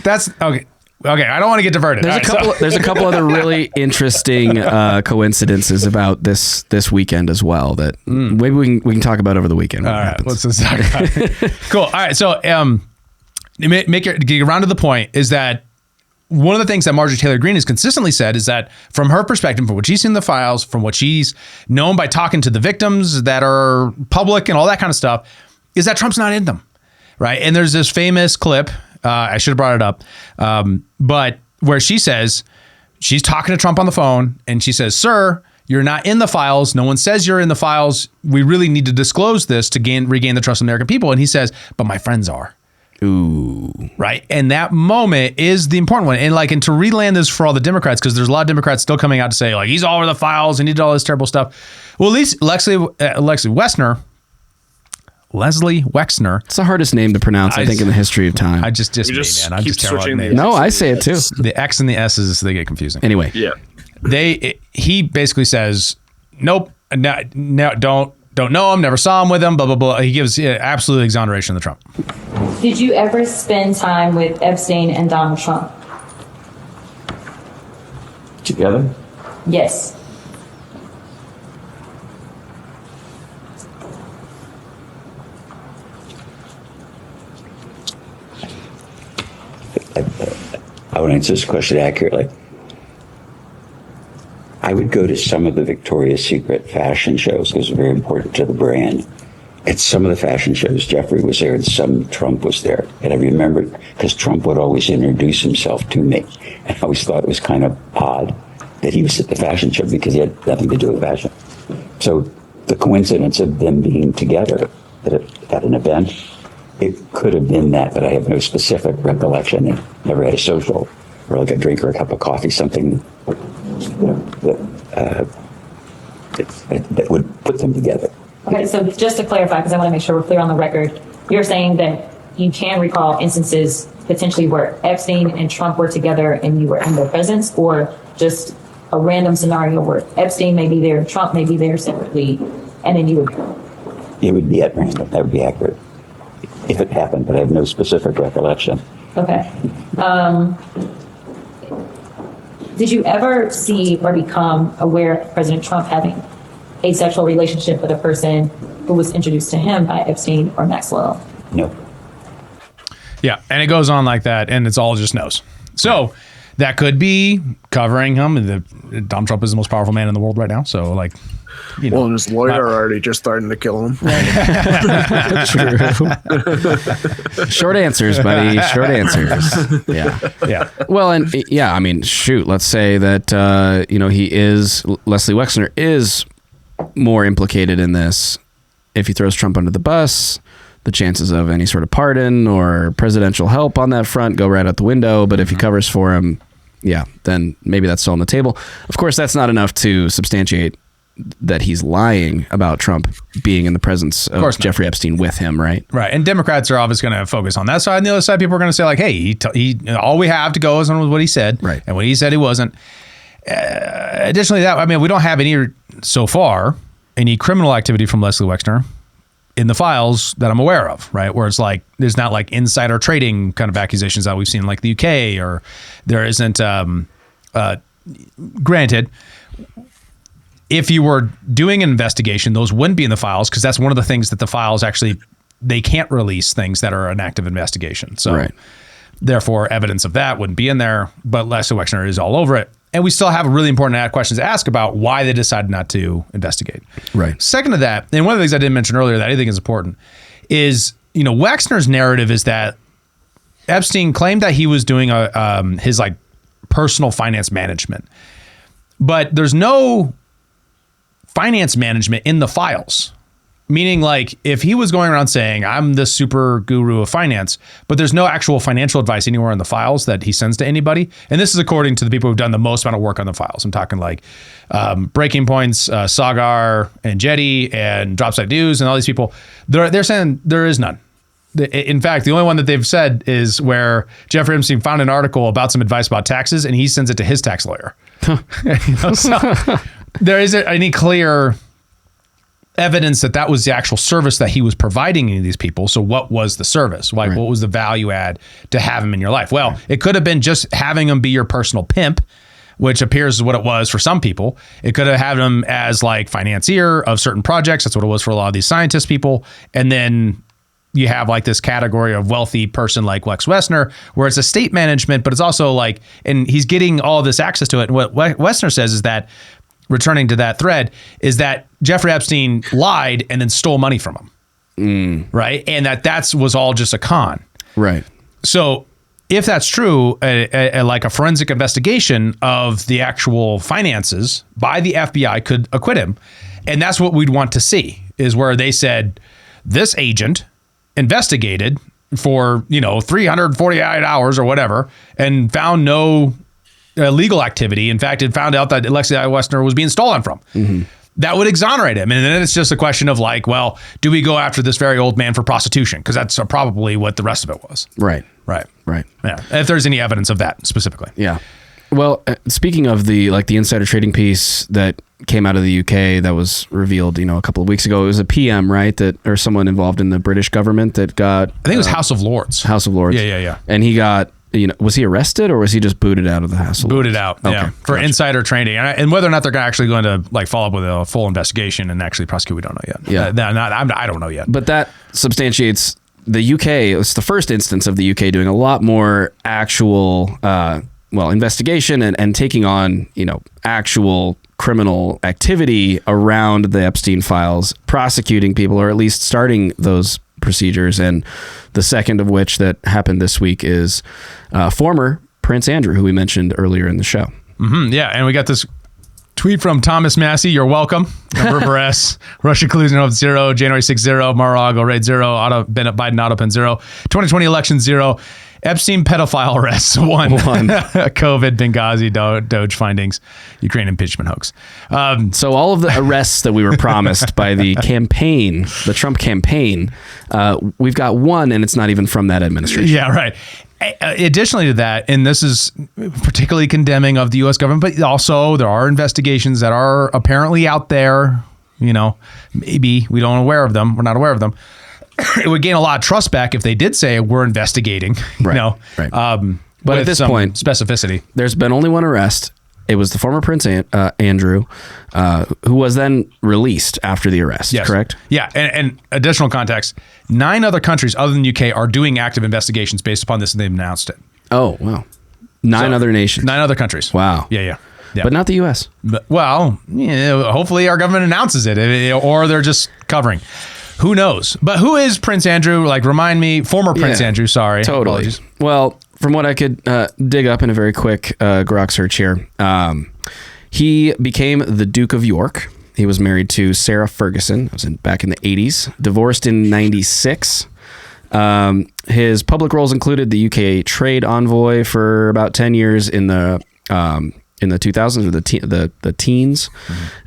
That's okay. Okay, I don't want to get diverted. There's a couple other really interesting coincidences about this weekend as well that maybe we can talk about over the weekend. All right, let's talk about it. Cool. All right, so get around to the point is that one of the things that Marjorie Taylor Greene has consistently said is that from her perspective, from what she's seen in the files, from what she's known by talking to the victims that are public and all that kind of stuff, is that Trump's not in them. right? And there's this famous clip. I should have brought it up, but where she says she's talking to Trump on the phone, and she says, "Sir, you're not in the files. No one says you're in the files. We really need to disclose this to regain the trust of the American people." And he says, "But my friends are." Ooh. Right. And that moment is the important one. And to reland this for all the Democrats, because there's a lot of Democrats still coming out to say, like, he's all over the files and he did all this terrible stuff. Well, at least Leslie Wexner. It's the hardest name to pronounce, I think, in the history of time. I just You me, just man. I'm keep just terrible at switching names. No, I say it too. The X and the S's, they get confusing. Anyway. Yeah. He basically says, nope, no, don't know him, never saw him with him, blah, blah, blah. He gives absolute exoneration of the Trump. Did you ever spend time with Epstein and Donald Trump? Together? Yes. I would answer this question accurately. I would go to some of the Victoria's Secret fashion shows because it's very important to the brand. At some of the fashion shows, Jeffrey was there and some Trump was there. And I remember because Trump would always introduce himself to me. And I always thought it was kind of odd that he was at the fashion show because he had nothing to do with fashion. So the coincidence of them being together at an event, it could have been that, but I have no specific recollection. I never had a social or like a drink or a cup of coffee, something that would put them together. Okay, so just to clarify, because I want to make sure we're clear on the record, you're saying that you can recall instances potentially where Epstein and Trump were together and you were in their presence, or just a random scenario where Epstein may be there and Trump may be there separately, and then you would... It would be at random. That would be accurate if it happened, but I have no specific recollection. Okay. Did you ever see or become aware of President Trump having a sexual relationship with a person who was introduced to him by Epstein or Maxwell? No. Yeah, and it goes on like that, and it's all just no's. So that could be covering him. Donald Trump is the most powerful man in the world right now. So, like, you know. Well, and his lawyer already just starting to kill him. True. Short answers, buddy. Short answers. Yeah. Yeah. Well, and yeah, I mean, shoot, let's say that, Leslie Wexner is more implicated in this. If he throws Trump under the bus, the chances of any sort of pardon or presidential help on that front go right out the window. But if he covers for him, yeah, then maybe that's still on the table. Of course, that's not enough to substantiate that he's lying about Trump being in the presence of Jeffrey Epstein with him, right? Right. And Democrats are obviously going to focus on that side. And the other side, people are going to say, like, hey, all we have to go is on what he said. Right. And what he said he wasn't. Additionally, we don't have so far any criminal activity from Leslie Wexner in the files that I'm aware of, right? Where it's like, there's not like insider trading kind of accusations that we've seen in like the UK, or there isn't, granted, if you were doing an investigation, those wouldn't be in the files, because that's one of the things that the files actually, they can't release things that are an active investigation. So therefore evidence of that wouldn't be in there, but Leslie Wexner is all over it. And we still have really important questions to ask about why they decided not to investigate. Right. Second to that, and one of the things I didn't mention earlier that I think is important is, Wexner's narrative is that Epstein claimed that he was doing his like personal finance management, but there's no finance management in the files. Meaning, like, if he was going around saying, I'm the super guru of finance, but there's no actual financial advice anywhere in the files that he sends to anybody. And this is according to the people who've done the most amount of work on the files. I'm talking like Breaking Points, Sagar, and Jetty, and Dropsite News, and all these people. They're saying there is none. In fact, the only one that they've said is where Jeffrey Epstein found an article about some advice about taxes, and he sends it to his tax lawyer. So there isn't any clear evidence that was the actual service that he was providing to these people. So what was the service? Like, what was the value add to have him in your life? Well, it could have been just having him be your personal pimp, which appears is what it was for some people. It could have had him as like financier of certain projects. That's what it was for a lot of these scientist people. And then you have like this category of wealthy person like Lex Wexner, where it's estate management, but it's also like, and he's getting all this access to it. And what Wexner says is that, returning to that thread, is that Jeffrey Epstein lied and then stole money from him. right? And that was all just a con. Right. So if that's true, like a forensic investigation of the actual finances by the FBI could acquit him. And that's what we'd want to see, is where they said this agent investigated for, 348 hours or whatever and found no illegal activity. In fact, it found out that Alexei Wexner was being stolen from. That would exonerate him. And then it's just a question of like, well, do we go after this very old man for prostitution? Because that's probably what the rest of it was. Right. Right. Right. Yeah. If there's any evidence of that specifically. Yeah. Well, speaking of the insider trading piece that came out of the UK that was revealed, a couple of weeks ago, it was a PM, right? Or someone involved in the British government that got, I think it was House of Lords. House of Lords. Yeah. And he got, was he arrested or was he just booted out of the House of Lords? Booted out, yeah, for insider trading. And whether or not they're actually going to like follow up with a full investigation and actually prosecute, we don't know yet. Yeah. I don't know yet. But that substantiates the UK. It's the first instance of the UK doing a lot more actual, investigation and taking on, actual criminal activity around the Epstein files, prosecuting people, or at least starting those procedures. And the second of which that happened this week is former Prince Andrew, who we mentioned earlier in the show. Yeah. And we got this tweet from Thomas Massey. You're welcome. Number for S. Russia collusion of 0. January 6 0. Mar-a-Lago raid 0. Biden auto pen 0. 2020 election 0. Epstein pedophile arrests 1. COVID, Benghazi, Doge findings, Ukraine impeachment hoax. So all of the arrests that we were promised by the campaign, the Trump campaign, we've got one, and it's not even from that administration. Yeah, right. Additionally to that, and this is particularly condemning of the U.S. government, but also there are investigations that are apparently out there. Maybe we don't aware of them. We're not aware of them. It would gain a lot of trust back if they did say we're investigating. Right. But at this point, specificity. There's been only one arrest. It was the former Prince Andrew, who was then released after the arrest. Yes. Correct? Yeah, and additional context: 9 other countries other than the UK are doing active investigations based upon this, and they've announced it. Oh wow! 9 other nations. 9 other countries. Wow. Yeah. But not the U.S. But, hopefully our government announces it, or they're just covering. Who knows? But who is Prince Andrew? Like, remind me, former Prince Andrew, sorry. Totally. Apologies. Well, from what I could dig up in a very quick grok search here, he became the Duke of York. He was married to Sarah Ferguson. That was back in the 80s. Divorced in 96. His public roles included the UK trade envoy for about 10 years in the 2000s or the teens.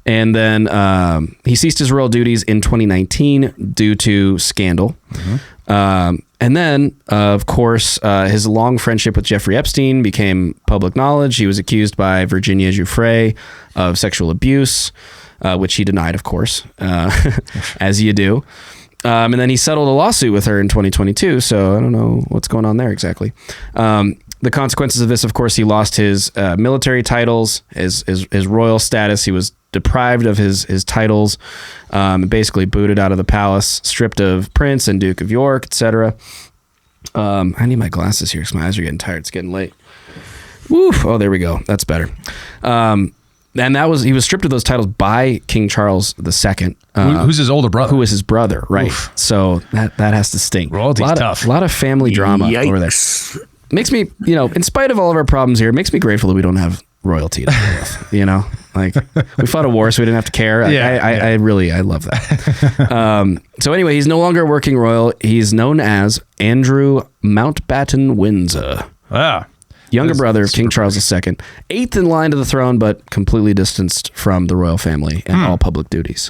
And then he ceased his royal duties in 2019 due to scandal. And then, of course, his long friendship with Jeffrey Epstein became public knowledge. He was accused by Virginia Giuffre of sexual abuse, which he denied, of course, as you do. And then he settled a lawsuit with her in 2022. So I don't know what's going on there exactly. The consequences of this, of course, he lost his military titles, his royal status. He was deprived of his titles, basically booted out of the palace, stripped of Prince and Duke of York, etc. I need my glasses here because my eyes are getting tired. It's getting late. Woof. Oh, there we go. That's better. And he was stripped of those titles by King Charles II. Who's his older brother? Who is his brother, right? Oof. So that has to stink. Royalty's tough. A lot of family drama over there. Makes me, in spite of all of our problems here, it makes me grateful that we don't have royalty to deal with, like we fought a war so we didn't have to care. I love that. So anyway, he's no longer working royal. He's known as Andrew Mountbatten Windsor. Younger brother of King Charles II, 8th in line to the throne, but completely distanced from the royal family and all public duties.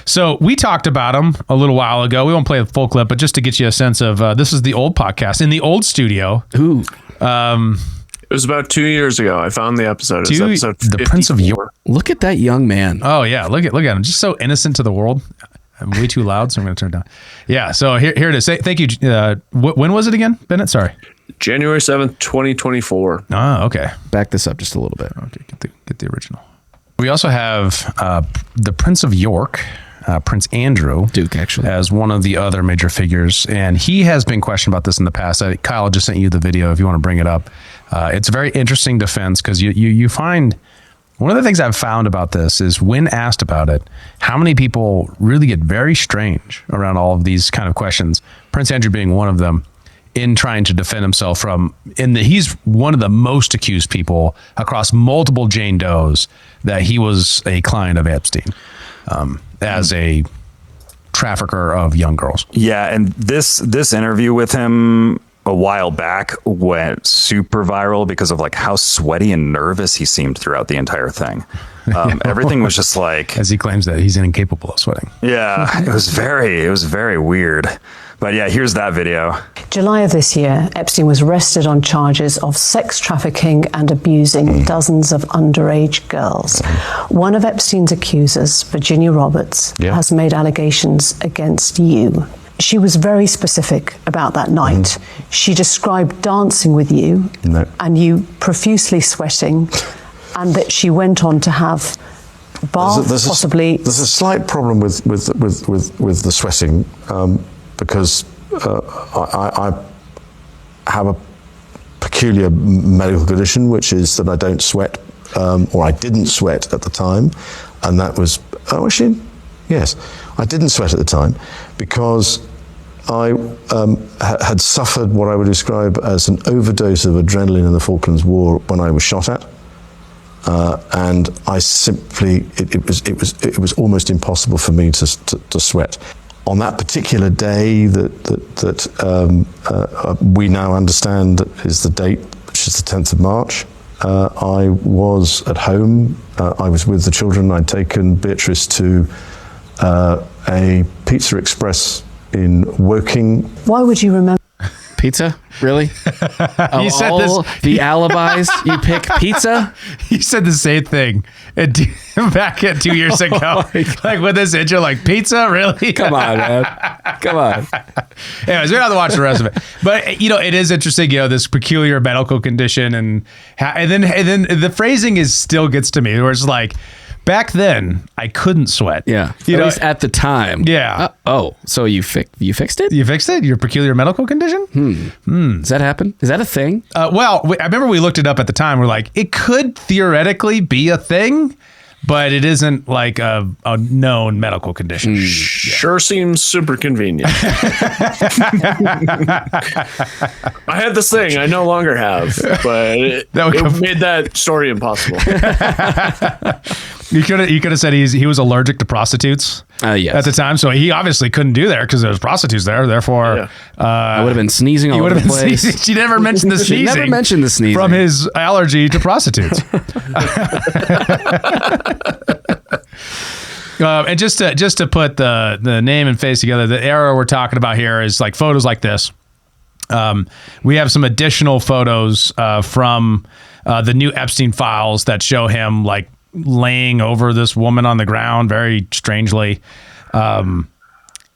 So we talked about him a little while ago. We won't play the full clip, but just to get you a sense of this is the old podcast in the old studio. Ooh. It was about 2 years ago. I found the episode. It was episode 54. The Prince of York. Look at that young man. Oh yeah, look at him. Just so innocent to the world. I'm way too loud, so I'm going to turn it down. Yeah, so here it is. Thank you. When was it again, Bennett? Sorry. January 7th, 2024. Oh, okay. Back this up just a little bit. Okay, get the original. We also have the Prince of York, Prince Andrew, Duke, actually, as one of the other major figures, and he has been questioned about this in the past. Kyle just sent you the video if you want to bring it up. It's a very interesting defense because you find One of the things I've found about this is when asked about it, how many people really get very strange around all of these kind of questions. Prince Andrew being one of them, in trying to defend himself he's one of the most accused people across multiple Jane Does that he was a client of Epstein as a trafficker of young girls. Yeah, and this interview with him a while back went super viral because of like how sweaty and nervous he seemed throughout the entire thing. Everything was just like, as he claims that he's incapable of sweating. Yeah, it was very weird. But yeah, here's that video. July of this year, Epstein was arrested on charges of sex trafficking and abusing dozens of underage girls. One of Epstein's accusers, Virginia Roberts, has made allegations against you. She was very specific about that night. She described dancing with you and you profusely sweating, and that she went on to have baths, possibly. There's a slight problem with the sweating. Because I have a peculiar medical condition, which is that I don't sweat, or I didn't sweat at the time, and that was yes, I didn't sweat at the time because I had suffered what I would describe as an overdose of adrenaline in the Falklands War when I was shot at. And I simply, it was almost impossible for me to sweat. On that particular day that we now understand is the date, which is the 10th of March, I was at home. I was with the children. I'd taken Beatrice to a Pizza Express in Woking. Why would you remember? Pizza? Really? You said all the alibis, you pick pizza? You said the same thing back at 2 years ago. Like with this intro, like pizza? Really? Come on, man. Come on. Anyways, we don't have to watch the rest of it. But, it is interesting, this peculiar medical condition. And then the phrasing still gets to me, where it's like, back then, I couldn't sweat. Yeah. At least at the time. Yeah. So you fixed it? You fixed it? Your peculiar medical condition? Does that happen? Is that a thing? Well, I remember we looked it up at the time. We're like, it could theoretically be a thing, but it isn't like a known medical condition. Sure seems super convenient. I had this thing I no longer have, but it made that story impossible. You could have said he was allergic to prostitutes at the time, so he obviously couldn't do there because there was prostitutes there. Therefore, I would have been sneezing all over the place. She never mentioned the sneezing. She never mentioned the sneezing from his allergy to prostitutes. And just to put the name and face together, the era we're talking about here is like photos like this. We have some additional photos from the new Epstein files that show him like laying over this woman on the ground very strangely.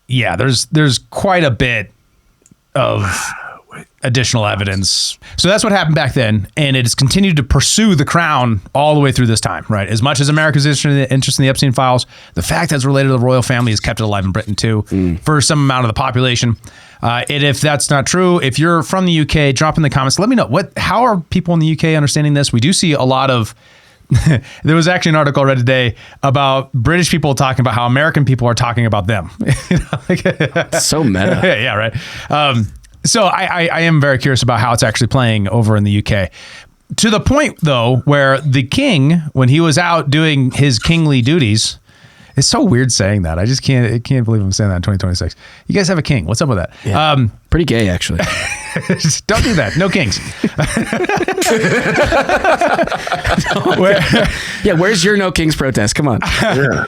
There's quite a bit of additional evidence. So that's what happened back then, and it has continued to pursue the crown all the way through this time, right? As much as America's interest in the Epstein files, the fact that it's related to the royal family has kept it alive in Britain too, for some amount of the population. And if that's not true, if you're from the UK, drop in the comments. Let me know how are people in the UK understanding this? We do see a lot of. There was actually an article I read today about British people talking about how American people are talking about them. So meta. Yeah, right. So I am very curious about how it's actually playing over in the UK. To the point, though, where the king, when he was out doing his kingly duties, it's so weird saying that. I can't believe I'm saying that in 2026. You guys have a king. What's up with that? Yeah. Pretty gay, actually. Just don't do that. No kings. Where's your no kings protest? Come on. Yeah.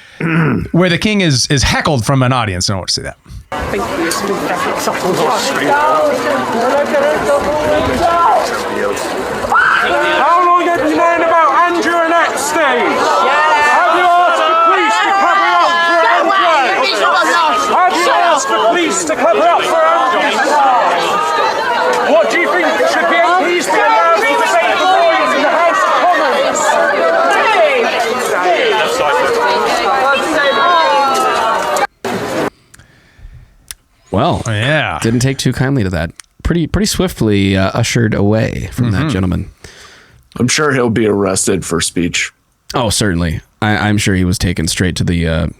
Where the king is heckled from an audience. I don't want to see that. How long have you known about Andrew and Epstein? Have you asked the police to cover up for Andrew? Have you asked the police to cover up for Andrew? What do you think should be MPs be allowed to debate the boys in the House of Commons? Well, yeah, didn't take too kindly to that. Pretty swiftly ushered away from that gentleman. I'm sure he'll be arrested for speech. Oh, certainly. I'm sure he was taken straight to the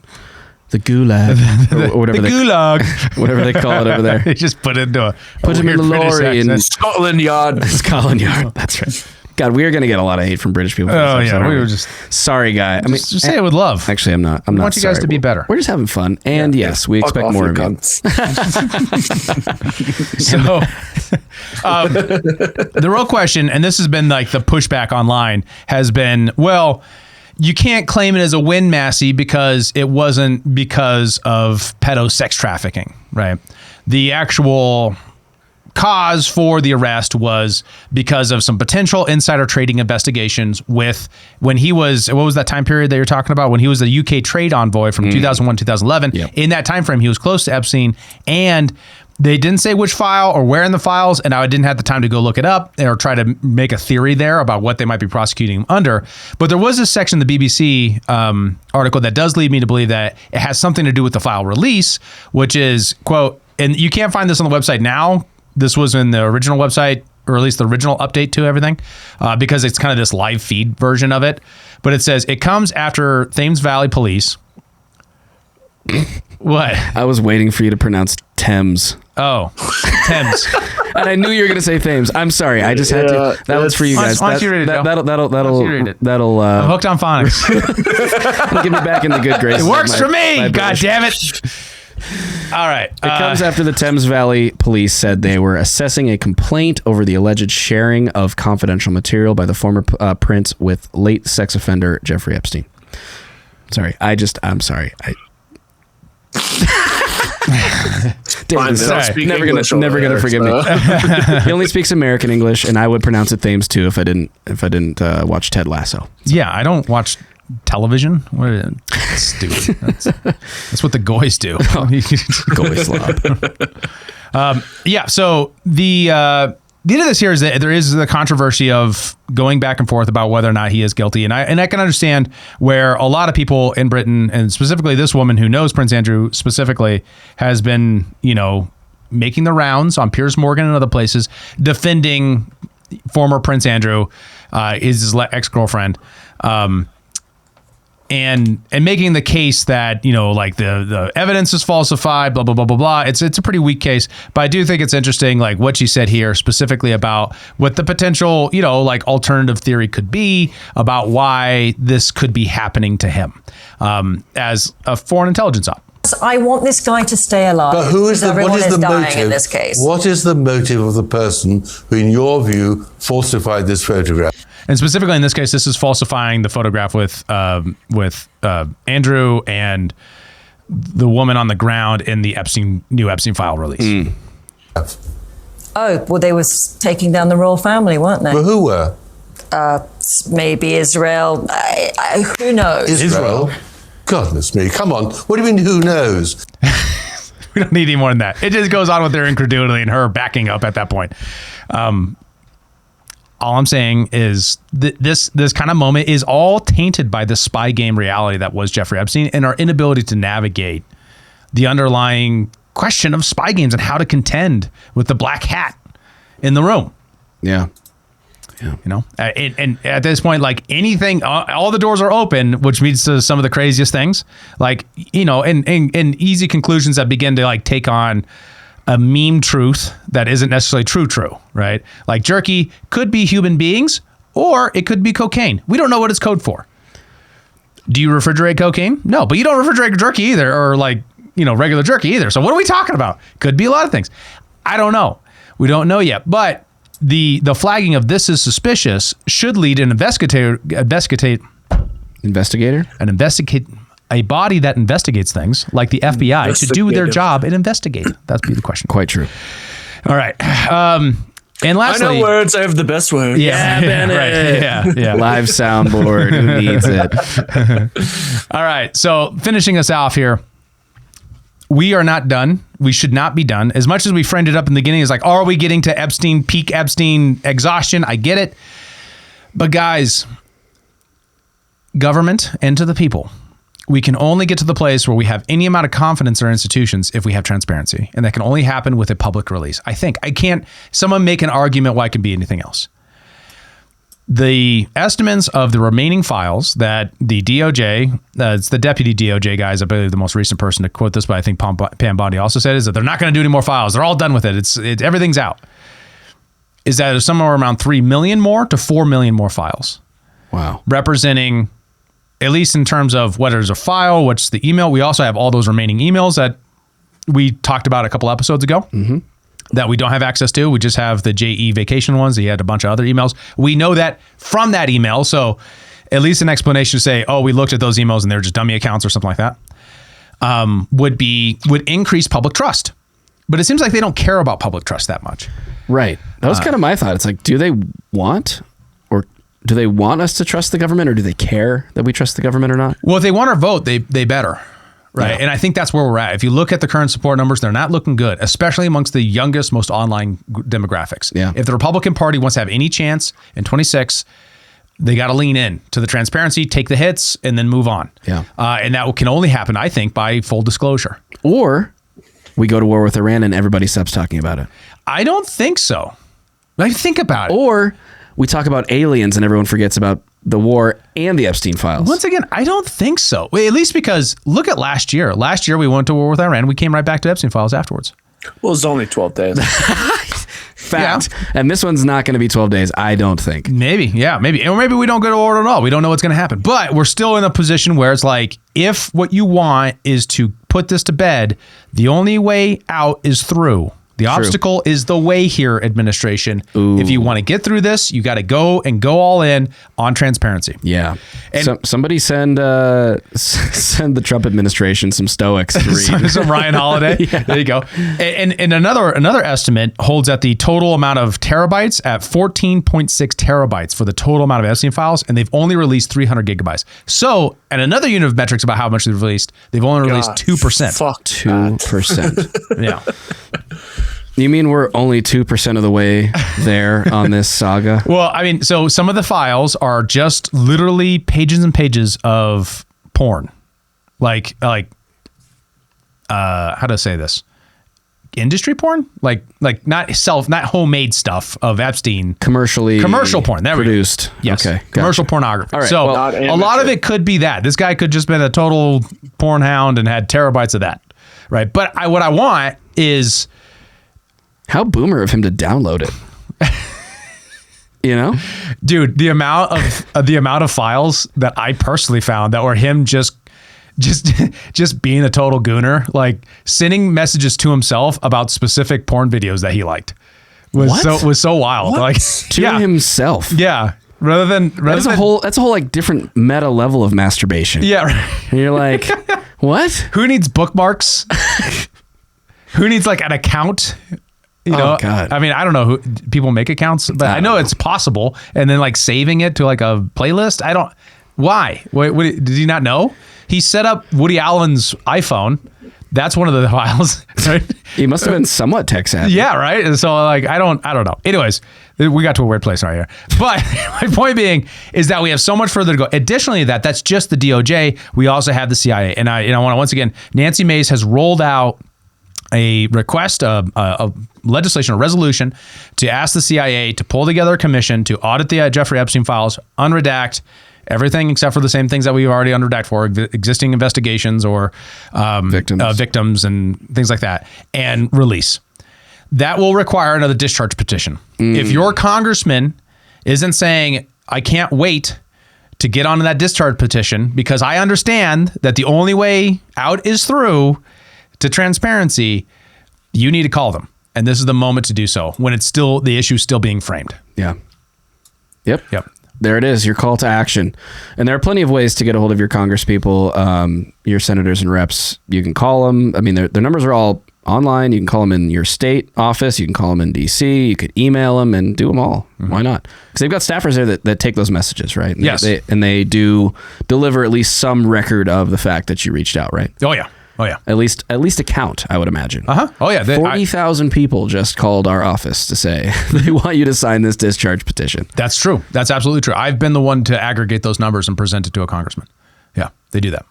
gulag or whatever the gulag, whatever they call it over there. They just put him in the lorry in Scotland Yard. Scotland Yard. That's right. God, we are going to get a lot of hate from British people. Oh yeah, we were just sorry, guy. I mean, just say it with love. Actually, I'm not. I want you guys to be better. We're just having fun, and yes, we expect more of you. So, the real question, and this has been like the pushback online, has been, well, you can't claim it as a win, Massey, because it wasn't because of pedo sex trafficking, right? The actual cause for the arrest was because of some potential insider trading investigations with when he was, what was that time period that you're talking about? When he was the UK trade envoy from 2001, 2011. Yep. In that time frame, he was close to Epstein, and they didn't say which file or where in the files, and I didn't have the time to go look it up or try to make a theory there about what they might be prosecuting him under. But there was a section in the BBC article that does lead me to believe that it has something to do with the file release, which is, quote, and you can't find this on the website now. This was in the original website, or at least the original update to everything, because it's kind of this live feed version of it. But it says, it comes after Thames Valley Police. What? I was waiting for you to pronounce Thames. Oh, Thames. And I knew you were going to say Thames. I'm sorry. I just had to. That was for you guys. Why don't you read it, Joe? That'll I'm hooked on phonics. It'll get me back in the good graces. It works for me. God damn it. All right. It comes after the Thames Valley Police said they were assessing a complaint over the alleged sharing of confidential material by the former prince with late sex offender Jeffrey Epstein. Sorry. I'm sorry. David is never gonna forgive me. He only speaks American English, and I would pronounce it Thames too if I didn't watch Ted Lasso. Yeah, I don't watch television. What is it? That's stupid. That's what the goys do. Goy slob. Yeah. So the end of this here is that there is the controversy of going back and forth about whether or not he is guilty, and I can understand where a lot of people in Britain, and specifically this woman who knows Prince Andrew specifically, has been, making the rounds on Piers Morgan and other places defending former Prince Andrew, his ex-girlfriend. And making the case that, like the evidence is falsified, blah, blah, blah, blah, blah. It's a pretty weak case, but I do think it's interesting, like what she said here specifically about what the potential, like alternative theory could be about why this could be happening to him as a foreign intelligence op. I want this guy to stay alive. But what is the motive in this case? What is the motive of the person who, in your view, falsified this photograph? And specifically in this case, this is falsifying the photograph with Andrew and the woman on the ground in the new Epstein file release. Oh, well, they were taking down the royal family, weren't they? Well, who were? Maybe Israel. Who knows? Israel? Goodness me, come on. What do you mean, who knows? We don't need any more than that. It just goes on with their incredulity and her backing up at that point. All I'm saying is this kind of moment is all tainted by the spy game reality that was Jeffrey Epstein and our inability to navigate the underlying question of spy games and how to contend with the black hat in the room. Yeah. And at this point, like anything, all the doors are open, which leads to some of the craziest things, like, and easy conclusions that begin to like take on a meme truth that isn't necessarily true, right? Like jerky could be human beings or it could be cocaine. We don't know what it's code for. Do you refrigerate cocaine? No, but you don't refrigerate jerky either, or like, regular jerky either. So what are we talking about? Could be a lot of things. I don't know. We don't know yet, but the flagging of this is suspicious should lead an a body that investigates things like the FBI to do their job and investigate. That'd be the question. Quite true. All right. And lastly, I know words. I have the best words. Yeah, right. Yeah. Live soundboard. Who needs it? All right. So finishing us off here. We are not done. We should not be done. As much as we framed it up in the beginning, it's like, are we getting to peak Epstein exhaustion? I get it. But guys, government and to the people, we can only get to the place where we have any amount of confidence in our institutions if we have transparency. And that can only happen with a public release. I can't, someone make an argument why it can be anything else. the estimates of the remaining files that the DOJ, it's the deputy DOJ guys, I believe the most recent person to quote this, but I think Pam Bondi also said, is that they're not going to do any more files. They're all done with it. It's everything's out. Is that there's somewhere around 3 million more to 4 million more files. Wow. Representing, at least in terms of what is a file, what's the email. We also have all those remaining emails that we talked about a couple episodes ago. Mm-hmm. That we don't have access to. We just have the JE vacation ones. He had a bunch of other emails. We know that from that email. So at least an explanation to say, oh, we looked at those emails and they're just dummy accounts or something like that, would increase public trust. But it seems like they don't care about public trust that much. Right. That was kind of my thought. It's like, do they want us to trust the government, or do they care that we trust the government or not? Well, if they want our vote, they better. Right. Yeah. And I think that's where we're at. If you look at the current support numbers, they're not looking good, especially amongst the youngest, most online demographics. Yeah. If the Republican Party wants to have any chance in 26, they got to lean in to the transparency, take the hits, and then move on. Yeah. And that can only happen, I think, by full disclosure. Or we go to war with Iran and everybody stops talking about it. I don't think so. Like, think about it. Or we talk about aliens and everyone forgets about the war and the Epstein files. Once again, I don't think so. Well, at least because look at last year. Last year we went to war with Iran. We came right back to Epstein files afterwards. Well, it's only 12 days. Fact. Yeah. And this one's not going to be 12 days, I don't think. Maybe. Yeah, maybe. Or maybe we don't go to war at all. We don't know what's going to happen. But we're still in a position where it's like, if what you want is to put this to bed, the only way out is through. The obstacle is the way here, administration. Ooh. If you want to get through this, you got to go all in on transparency. Yeah. And somebody send the Trump administration some Stoics to read. some Ryan Holiday. Yeah. There you go. And another estimate holds at the total amount of terabytes at 14.6 terabytes for the total amount of Epstein files, and they've only released 300 gigabytes. So, and another unit of metrics about how much they've released, they've only released 2%. Fuck 2%. Yeah. You mean we're only 2% of the way there on this saga? Well, I mean, so some of the files are just literally pages and pages of porn. Like how to say this? Industry porn? Like not homemade stuff of Epstein. Commercial porn. There produced. We go. Yes. Okay. Commercial pornography. All right, so well, a lot of it could be that. This guy could just been a total porn hound and had terabytes of that. Right. But what I want is, how boomer of him to download it. You know, dude, the amount of files that I personally found that were him just being a total gooner, like sending messages to himself about specific porn videos that he liked was so wild. What? Like to himself. Yeah. That's a whole like different meta level of masturbation. Yeah. Right. And you're like, what? Who needs bookmarks? Who needs like an account? You know, God. I mean, I don't know who people make accounts, but I know it's possible. And then like saving it to like a playlist. Why? What, did he not know? He set up Woody Allen's iPhone. That's one of the files. Right? He must have been somewhat tech savvy. Yeah, right. And so like, I don't know. Anyways, we got to a weird place right here. But my point being is that we have so much further to go. Additionally to that's just the DOJ. We also have the CIA. And I want to once again, Nancy Mace has rolled out a request, a legislation, a resolution to ask the CIA to pull together a commission to audit the Jeffrey Epstein files, unredact everything except for the same things that we've already unredact for existing investigations or victims and things like that, and release. That will require another discharge petition. If your congressman isn't saying, I can't wait to get onto that discharge petition because I understand that the only way out is through to transparency, you need to call them. And this is the moment to do so when it's still, the issue is still being framed. Yeah. Yep. There it is, your call to action. And there are plenty of ways to get a hold of your congresspeople, your senators and reps. You can call them. I mean, their numbers are all online. You can call them in your state office. You can call them in DC. You could email them and do them all. Mm-hmm. Why not? Because they've got staffers there that take those messages, right? And yes. They do deliver at least some record of the fact that you reached out, right? Oh, yeah. At least a count, I would imagine. Oh yeah, 40,000 people just called our office to say they want you to sign this discharge petition. That's true. That's absolutely true. I've been the one to aggregate those numbers and present it to a congressman. Yeah, they do that.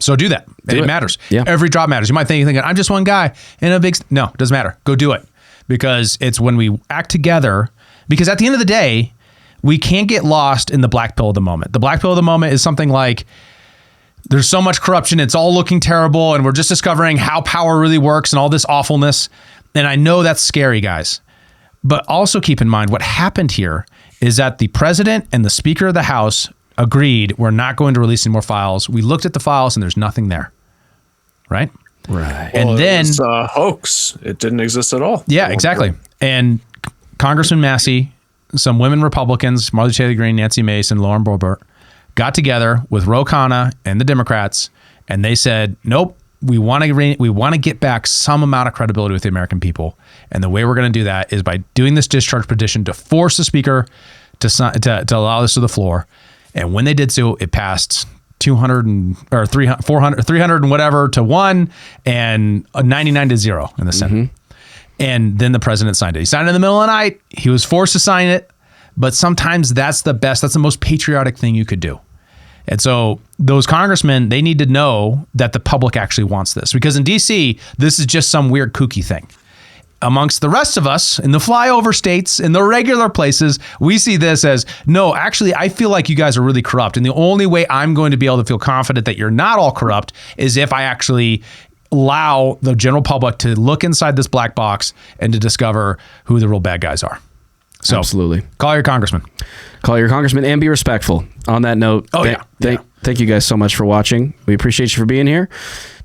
So do that. It matters. Yeah. Every drop matters. You might think I'm just one guy in a big. No, it doesn't matter. Go do it, because it's when we act together. Because at the end of the day, we can't get lost in the black pill of the moment. The black pill of the moment is something like, there's so much corruption, it's all looking terrible, and we're just discovering how power really works and all this awfulness. And I know that's scary, guys. But also keep in mind what happened here is that the president and the Speaker of the House agreed we're not going to release any more files. We looked at the files and there's nothing there. Right? Right. And then it was a hoax. It didn't exist at all. Yeah, exactly. And Congressman Massey, some women Republicans, Marjorie Taylor Greene, Nancy Mace, and Lauren Boebert, got together with Ro Khanna and the Democrats, and they said, nope, we want to get back some amount of credibility with the American people. And the way we're going to do that is by doing this discharge petition to force the Speaker to allow this to the floor. And when they did so, it passed 300 and whatever to 1 and 99 to 0 in the Senate. And then the president signed it. He signed it in the middle of the night. He was forced to sign it. But sometimes that's the most patriotic thing you could do. And so those congressmen, they need to know that the public actually wants this. Because in DC, this is just some weird kooky thing. Amongst the rest of us in the flyover states, in the regular places, we see this as, no, actually, I feel like you guys are really corrupt. And the only way I'm going to be able to feel confident that you're not all corrupt is if I actually allow the general public to look inside this black box and to discover who the real bad guys are. So absolutely. Call your congressman. Call your congressman and be respectful. On that note, thank you guys so much for watching. We appreciate you for being here.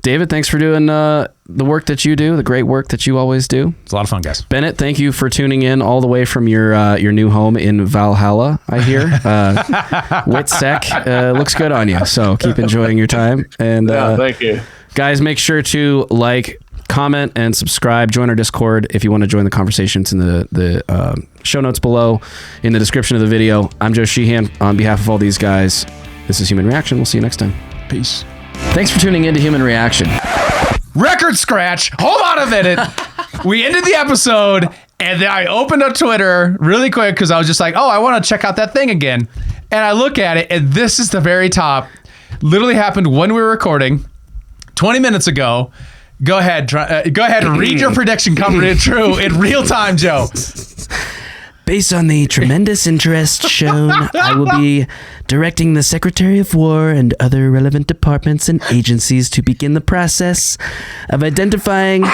David, thanks for doing the work that you do, the great work that you always do. It's a lot of fun, guys. Bennett, thank you for tuning in all the way from your new home in Valhalla, I hear. Witsec looks good on you, so keep enjoying your time. And thank you. Guys, make sure to like, comment, and subscribe. Join our Discord if you want to join the conversation. It's in the show notes below, in the description of the video. I'm Joe Sheehan. On behalf of all these guys, this is Human Reaction. We'll see you next time. Peace. Thanks for tuning in to Human Reaction. Record scratch. Hold on a minute. We ended the episode, and then I opened up Twitter really quick because I was just like, oh, I want to check out that thing again. And I look at it, and this is the very top. Literally happened when we were recording 20 minutes ago. Go ahead and read your prediction come true in real time, Joe. Based on the tremendous interest shown, I will be directing the Secretary of War and other relevant departments and agencies to begin the process of identifying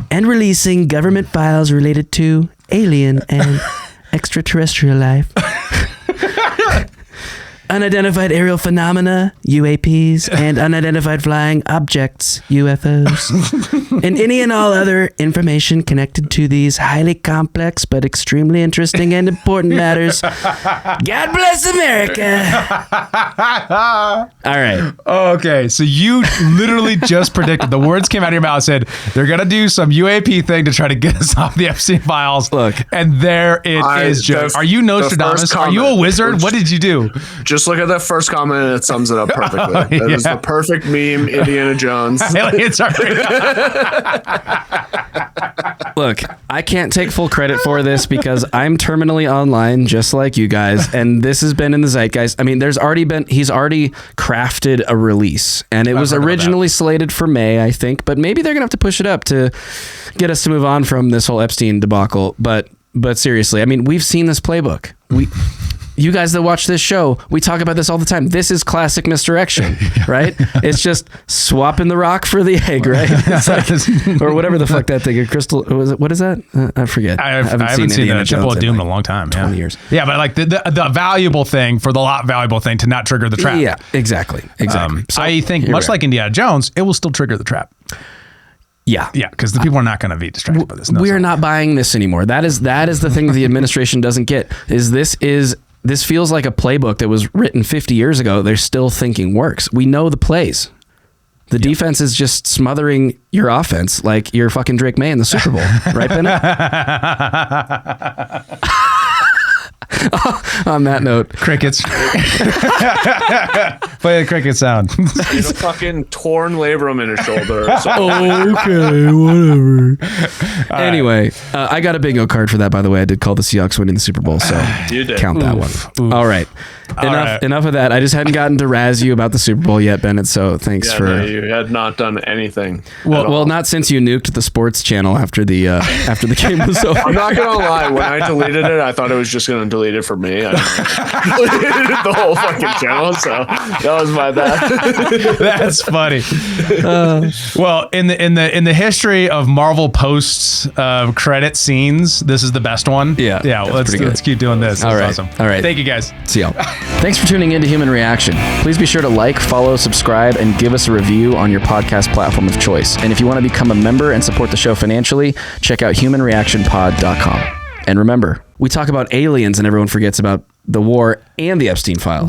and releasing government files related to alien and extraterrestrial life. Unidentified aerial phenomena, UAPs, and unidentified flying objects, UFOs, and any and all other information connected to these highly complex but extremely interesting and important matters. God bless America. All right. Okay, so you literally just predicted. The words came out of your mouth, said they're going to do some UAP thing to try to get us off the Epstein files. Look. And there it is, Joe. Are you Nostradamus? Are you a wizard? What did you do? Just look at that first comment and it sums it up perfectly. That is the perfect meme, Indiana Jones. Aliens are Look, I can't take full credit for this because I'm terminally online just like you guys, and this has been in the zeitgeist. I mean, he's already crafted a release, and it was originally slated for May, I think, but maybe they're gonna have to push it up to get us to move on from this whole Epstein debacle. But seriously, I mean, we've seen this playbook. You guys that watch this show, we talk about this all the time. This is classic misdirection, right? It's just swapping the rock for the egg, right? It's like, or whatever the fuck that thing. Crystal, what is that? I forget. I haven't seen the Temple of Doom in a long time. 20 years. Yeah, but like the valuable thing for the lot valuable thing to not trigger the trap. Yeah, exactly. So I think much like Indiana Jones, it will still trigger the trap. Yeah, because the people are not going to be distracted by this. We are not buying this anymore. That is the thing that the administration doesn't get. This feels like a playbook that was written 50 years ago. They're still thinking works. We know the plays. The defense is just smothering your offense like you're fucking Drake May in the Super Bowl, right, Bennett? On that note, crickets. Play the cricket sound. He's a fucking torn labrum in his shoulder. So. Okay, whatever. Anyway, I got a bingo card for that, by the way. I did call the Seahawks winning the Super Bowl, so you did. Count that one. Oof. All right. Enough of that. I just hadn't gotten to razz you about the Super Bowl yet, Bennett, so thanks for... No, you had not done anything. Well, not since you nuked the sports channel after the game was over. I'm not going to lie. When I deleted it, I thought it was just going to deleted for me. I deleted the whole fucking channel, so that was my bad. That's funny. Well, in the history of Marvel posts credit scenes, this is the best one. Yeah. Let's keep doing this. All That's right. awesome. All right. Thank you guys. See y'all. Thanks for tuning in to Human Reaction. Please be sure to like, follow, subscribe, and give us a review on your podcast platform of choice. And if you want to become a member and support the show financially, check out humanreactionpod.com. And remember, we talk about aliens and everyone forgets about the war and the Epstein files.